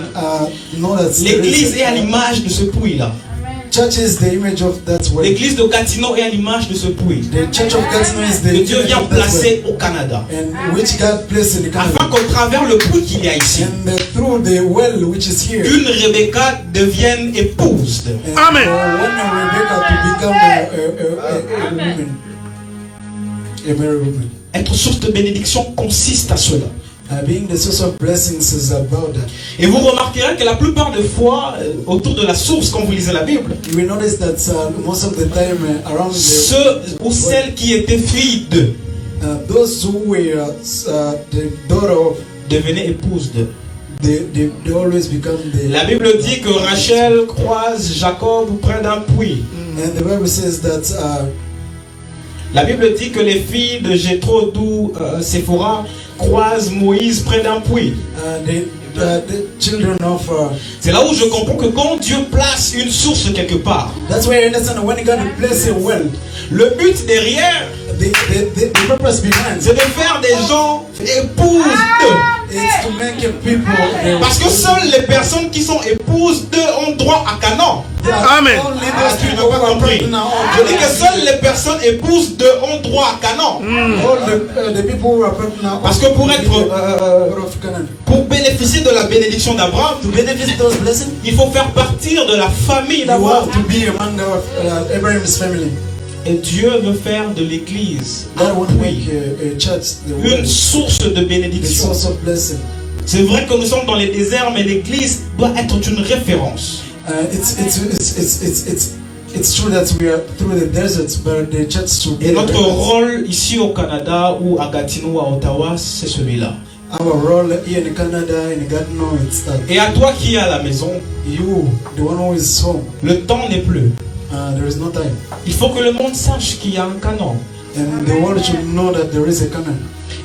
know that L'église est à l'image de ce puits-là. church is the image of that well. L'église de Gatineau est à l'image de ce puits The church of Gatineau is the que Dieu image vient of that well, placer au Canada, and which God placed in the afin Canada, qu'au travers le puits qu'il y a ici, and through the well which is here, une Rebecca devienne épouse de. and Amen. for one Rebecca to become a woman, a married woman. Être source de bénédiction consiste à cela. Being the source of blessings is about that. Et vous remarquerez que la plupart des fois, autour de la source, quand vous lisez la Bible, You will notice that most of the time around ceux ou celles qui étaient filles de those who were the daughter of, devenaient épouses de. they always become the. La Bible dit que Rachel croise Jacob près d'un puits. And the Bible says that La Bible dit que les filles de Jéthro, d'où Séphora, croisent Moïse près d'un puits. the children of. C'est là où je comprends que quand Dieu place une source quelque part, That's why I understand when God places a well, le but derrière, the purpose behind c'est de faire des gens épouses d'eux. is to make people. Parce que seules les personnes qui sont épouses d'eux ont droit à Canaan. Amen. Only Ah, those tu n'as people pas who are compris. pregnant Je dis que seules les personnes épouses d'eux ont droit à Canaan. all the people who are pregnant. Parce que pour être, of Canaan. pour bénéficier de la bénédiction d'Abraham, To benefit those blessings, il faut faire partir de la famille you d'Abraham. have to be among Abraham's family. Et Dieu veut faire de l'église God want to make oui, a church une source de the bénédiction. source of blessing. C'est vrai que nous sommes dans les déserts, mais l'église doit être une référence. It's true that we are through the deserts, but the church should be Et a notre reference. rôle ici au Canada ou à Gatineau, à Ottawa, c'est celui-là. Our role here in Canada, in Gatineau, it's that Et à toi qui es à la maison, you, the one who is home, le temps n'est plus. there is no time. Il faut que le monde sache qu'il y a un canon. And the world should know that there is a canon.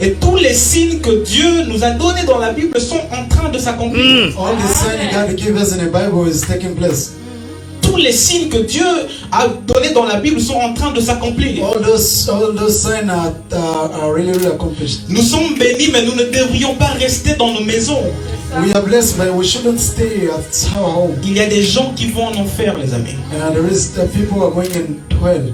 Et tous les signes que Dieu nous a donnés dans la Bible sont en train de s'accomplir. All the signs God gave us in the Bible is taking place. Tous les signes que Dieu a donnés dans la Bible sont en train de s'accomplir. All those signs are really accomplished. Nous sommes bénis, mais nous ne devrions pas rester dans nos maisons. We are blessed, but we shouldn't stay at our home. Il y a des gens qui vont en enfer, les amis. There is people who are going in hell.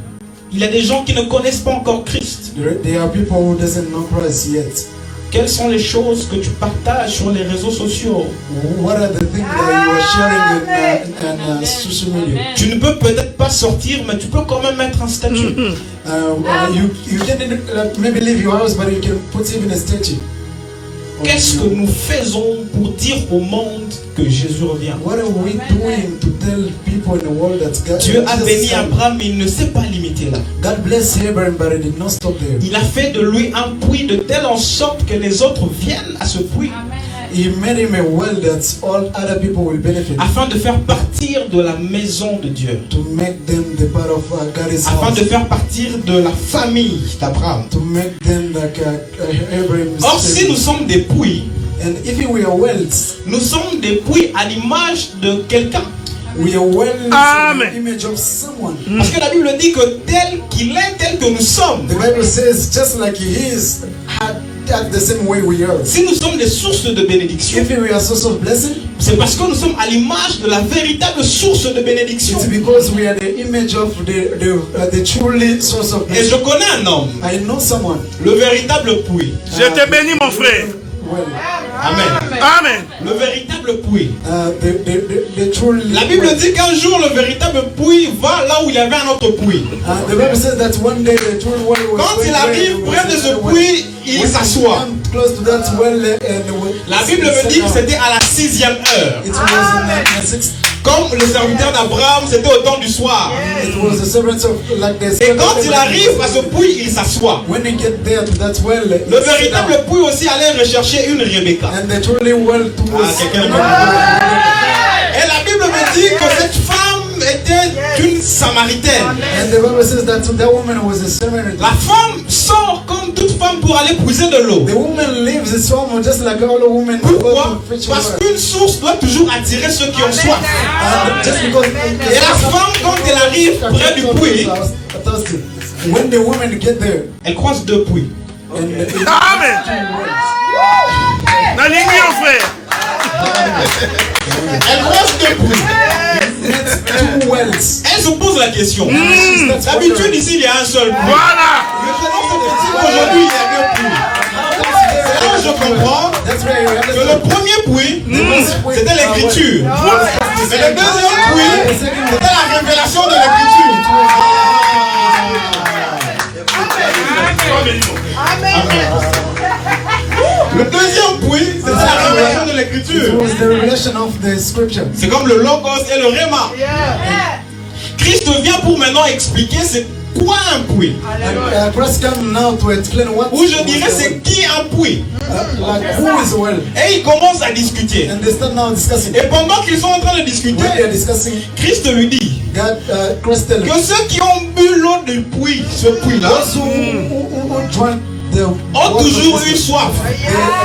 Il y a des gens qui ne connaissent pas encore Christ. There are people who doesn't know Christ yet. Quelles sont les choses que tu partages sur les réseaux sociaux? What are the things that you are sharing in social media? Tu ne peux peut-être pas sortir, mais tu peux quand même mettre un statut. You can maybe leave your house, but you can put even a statue. Qu'est-ce que nous faisons pour dire au monde que Jésus revient? What are we doing to tell people in the world that God, Dieu a Jesus béni is coming? Abraham, mais il ne s'est pas limité là. God bless Abraham, but it did not stop there. Il a fait de lui un puits de telle en sorte que les autres viennent à ce puits He made him a well that all other people will benefit, afin de faire partir de la maison de Dieu, to make them the part of God's afin house, de faire partir de la famille d'Abraham. to make them like Abraham's Or, si nous sommes des puits, And if we are wells, nous sommes des puits à l'image de quelqu'un. we are wells Amen. in the image of someone. Parce que la Bible dit que tel qu'il est, tel que nous sommes. The Bible says, just like he is, act the same way we are. Si nous sommes des sources de bénédiction, If we are source of blessing, c'est parce que nous sommes à l'image de la véritable source de bénédiction. it's because we are the image of the truly source of Et je blessing. connais un homme, I know someone. le véritable puits. Je te bénis, mon frère. Well, Amen. Amen. Le véritable puits. the truly. La Bible dit qu'un jour le véritable puits va là où il y avait un autre puits. The Bible says that one day the true well was Quand il going arrive where près de was ce the well. puits, il When s'assoit. he come close to that well, and La Bible me dit que c'était à la 6e heure. it was in the sixth. Comme le serviteur d'Abraham, c'était au temps du soir. It was the servants of like the. Et quand il arrive à ce puits, il s'assoit. When he get there to that well, Le véritable puits aussi allait rechercher une Rebecca. and the truly well to was. quelqu'un Et la Bible me dit que cette femme était une Samaritaine. And the Bible says that that woman was a Samaritan. La femme sort comme toute femme pour aller puiser de l'eau. The woman leaves his home just like all the women who go Pourquoi? to fetch Parce water. qu'une source doit toujours attirer ceux qui ont soif. Just because. Et la femme, quand elle arrive près du puits, when the women get there, elle croise deux puits. and Amen. Nalingi, mon frère. Elle croise deux puits. two wells. Elle se pose la question. D'habitude, ici, il y a un seul puits. Voilà. Maintenant, c'est petit qu'aujourd'hui, il y a deux puits. C'est là où je comprends That's where you que le understand. premier puits, c'était l'écriture. Mais le deuxième puits, c'était la révélation de l'écriture. Le deuxième puits, c'était la révélation de It l'écriture. was the revelation of the scripture. C'est comme le logos et le réma. Christ vient pour maintenant expliquer c'est quoi un puits. And Christ come now to explain what. Ou je dirais c'est qui un puits. Like who is well. Et ils commencent à discuter. And they start now discussing. Et pendant qu'ils sont en train de discuter, When they are discussing, Christ lui dit God, Christ tell que ceux qui ont bu l'eau du puits, ce puits-là, those who drank the ont water toujours of eu this- soif.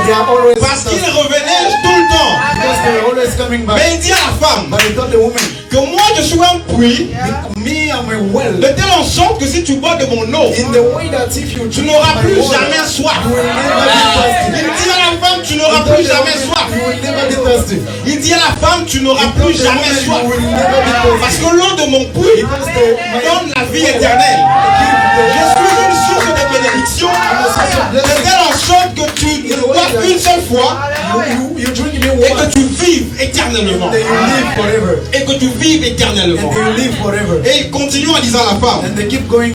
they are always Parce qu'ils thirsty. revenaient tout le temps. Because they are always coming back. Mais il dit à la femme But he told the woman, que moi je suis un puits, me I'm a well. de telle en sorte que si tu bois de mon eau, In the way that if you tu drink n'auras my plus water, jamais soif. you will never be Il thirsty. dit à la femme, tu He n'auras told plus the jamais woman, soif. you will never be thirsty. Il dit à la femme, tu n'auras He plus told the jamais woman, soif. you will never be thirsty. Parce que l'eau de mon puits Because donne la vie éternelle. Je suis une source de bénédiction de telle en sorte que tu ne boives une seule fois you drink me et que water, tu vives éternellement. then you live forever. Et que tu vives éternellement. And you live forever. Et il continue en disant à la femme, And they keep going.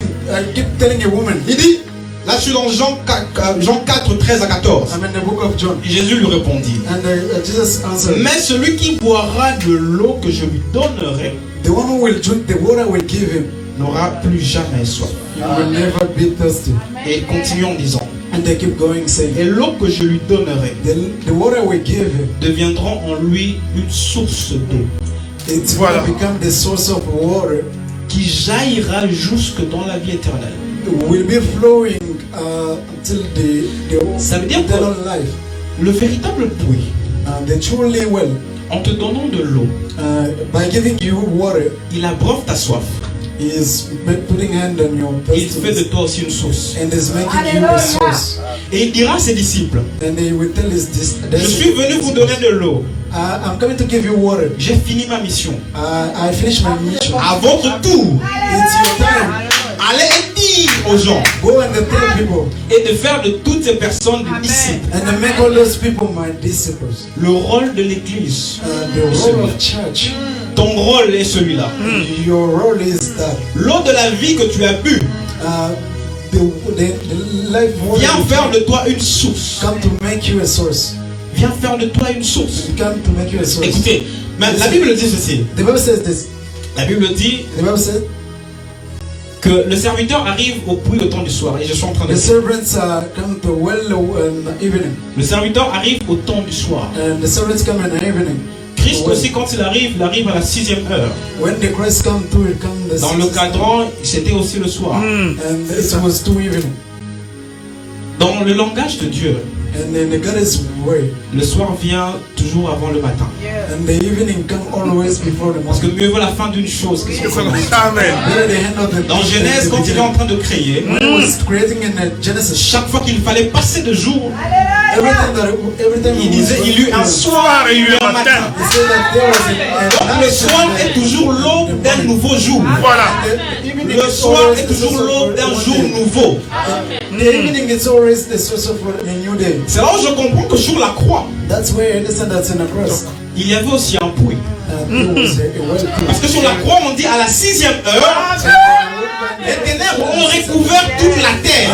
keep telling a woman. Il dit, là je suis dans Jean 4, 13 à 14. I'm in the book of John. Jésus lui répondit, And Jesus answered, mais celui qui boira de l'eau que je lui donnerai the one who will drink the water I will give him, n'aura plus jamais soif. he will never be thirsty. Et il continue en disant, And they keep going saying, et l'eau que je lui donnerai the water I will give him, deviendra en lui une source d'eau it Voilà. will become the source of water, qui jaillira jusque dans la vie éternelle. will be flowing until the Ça veut dire eternal que life. le véritable puits, The truly well, en te donnant de l'eau, by giving you water, il abreuve ta soif. he is putting hand on your Et il fait de thirstiness toi aussi une source. and is making you a source. Et il dira à ses disciples, And he will tell his je suis venu vous donner de l'eau. I'm coming to give you water. J'ai fini ma mission. I finished my mission. À votre tour, It's your time. allez et dire aux gens Go and tell people et de faire de toutes ces personnes des disciples. and make all those people my disciples. Le rôle de l'église, The role of church, ton rôle est celui-là. your role is that L'eau de la vie que tu as bu the life water vient faire de toi une source. come to make you a source. Viens faire de toi une source. Come to make you a source. Écoutez, mais la Bible dit ceci. The Bible says this. La Bible dit The Bible says que le serviteur arrive au puits au temps du soir. Et je suis en train de the dire. servants come to well in the evening, Le serviteur arrive au temps du soir. and the servants come in the evening. Christ aussi, quand il arrive à la 6e heure. When the Christ come to it, come the Dans le sixth cadran, c'était aussi le soir. and it was 2 evening. Dans le langage de Dieu, And then the God's way, le soir vient toujours avant le matin. and the evening come always before the Parce que morning. mieux vaut la fin d'une chose que son commencement. Amen. Better the hand of the Dans Genèse, quand il est en train de créer, when he was creating in Genesis, chaque fois qu'il fallait passer de jour, every time il disait il y eut un soir et il y eut un matin. he said that there was a Donc le soir est toujours l'aube d'un nouveau jour. Voilà. Le soir est toujours l'aube d'un jour nouveau. The evening is always the source of a new day. C'est là où je comprends que sur la croix, That's where I understand that's in the cross. il y avait aussi un puits. There was a well Parce que sur la croix, on dit à la 6e heure, les ténèbres ont recouvert toute la terre.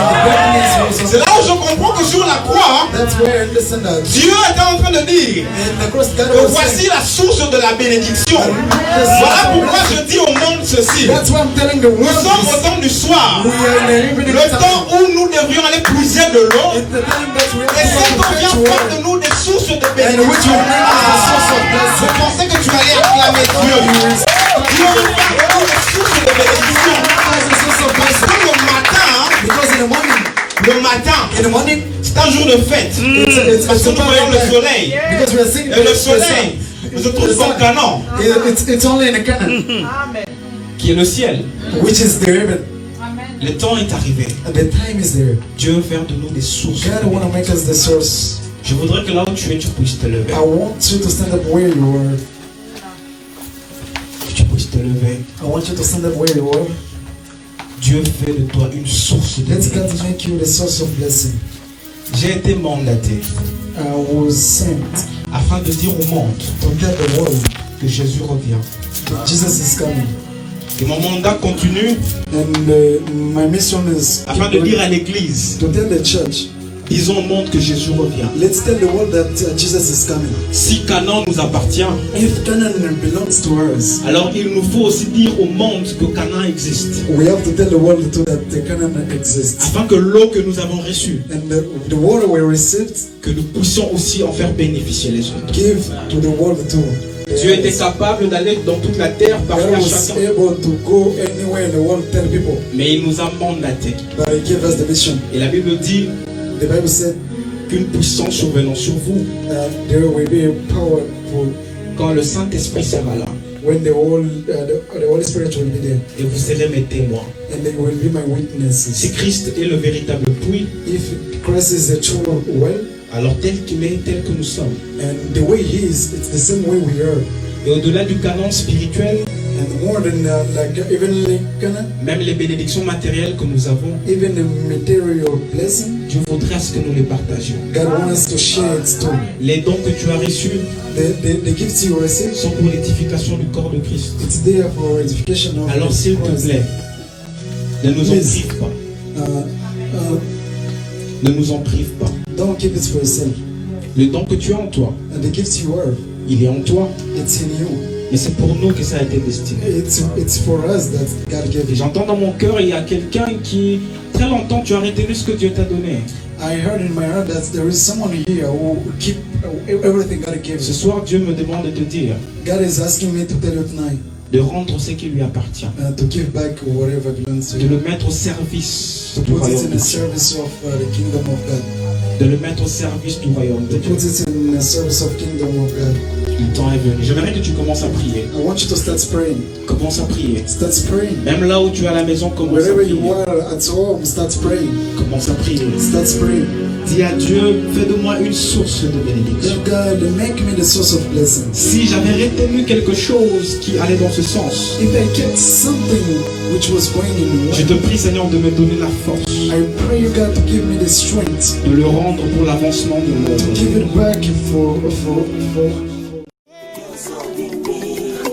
C'est là où je comprends que sur la croix, That's where I understand that. Dieu était en train de dire In the cross, God que was voici saying, la source de la bénédiction. Voilà pourquoi je dis au monde ceci. that's why I'm telling the Nous world sommes au this. temps du soir. We are in the evening Le temps où nous devrions aller puiser de l'eau. It's the time that we Et have cet to eau vient fetch faire de water. nous des sources de And which bénédiction. will make us a source of Je blessing. pensais que tu allais acclamer Dieu. Dieu veut faire de nous des sources de bénédiction. As a source of Parce blessing. que le matin, Because in the morning, c'est un jour de fête. Parce que nous voyons le soleil. because we are seeing Et le soleil se trouve dans Canaan, it's only in the Canaan, qui est le ciel. which is the heaven. Le temps est arrivé. And the time is there. Dieu veut faire de nous des sources. de God want to bénédiction. make us the source. Je voudrais que là où tu es, tu puisses te lever. I want you to stand up where you are. Que tu puisses te lever. I want you to stand up where you are. Dieu fait de toi une source de Let God bénédiction. make you the source of blessing. J'ai été mandaté I was sent afin de dire au monde to tell the world que Jésus revient. that Jesus is coming. Et mon mandat continue And my mission is afin de dire à l'église, to tell the church, disons au monde que Jésus revient. let's tell the world that Jesus is coming. Si Canaan nous appartient, If Canaan belongs to us, alors il nous faut aussi dire au monde que Canaan existe. we have to tell the world too that the Canaan exists. Afin que l'eau que nous avons reçue, And the water we received, que nous puissions aussi en faire bénéficier les autres. give to the world too. Dieu était capable d'aller dans toute la terre, parler God à was chacun. able to go anywhere in the world, tell people, Mais il nous a mandatés. but He gave us the mission. Et la Bible dit The Bible said qu'une puissance survenant sur vous, there will be a powerful quand le Saint-Esprit sera là, when the Holy Spirit will be there, et vous serez mes témoins. and they will be my Si witnesses. Christ est le véritable puits, If Christ is the true well, alors tel qu'il est, tel que nous sommes. and the way He is, it's the same way we are. Et au-delà du canon spirituel, And more than like even like Canaan, même les bénédictions matérielles que nous avons, even the material blessing, Dieu voudrait à ce que nous les partagions. God wants us to share it too. Les dons que tu as reçus The gifts you receive, sont pour l'édification du corps de Christ. it's there for edification of Alors s'il te Christ. plaît, Ne nous en Please. prive pas. Uh, Ne nous en prive pas. don't keep it for yourself. Le don que tu as en toi, The gifts you are, il est en toi. it's in you. Mais c'est pour nous que ça a été destiné. It's for us that God gave Et it. j'entends dans mon cœur, il y a quelqu'un qui, très longtemps, tu as retenu ce que Dieu t'a donné. I heard in my heart that there is someone here who keep everything God gave Ce us. soir, Dieu me demande de te dire God is asking me to tell you tonight de rendre ce qui lui appartient, to give back whatever belongs to de you. le mettre au service To du put it royaume in de the Dieu. service of the kingdom of God. De le mettre au service du royaume de To Dieu. put it in the service of kingdom of God. Le temps est venu. J'aimerais que tu commences à prier. I want you to start praying. Commence à prier. Start praying. Même là où tu es à la maison, commence à Wherever prier. you are at home, start praying. Commence à prier. Start praying. Dis à Dieu, fais de moi une source de bénédiction. God, make me the source of blessings. Si j'avais retenu quelque chose qui allait dans ce sens, If I kept something which was going in je the te way, prie, Seigneur, de me donner la force I pray you God to give me the strength de le rendre pour l'avancement de to l'œuvre. give it back for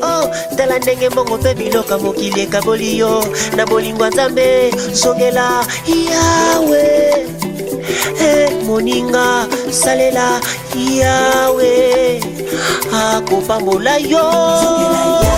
Oh, tala ndenge mbongo mpe biloka mokili ekaboli yo na bolingo ya Nzambe songela Yawe. Moninga salela Yawe akopambola yo.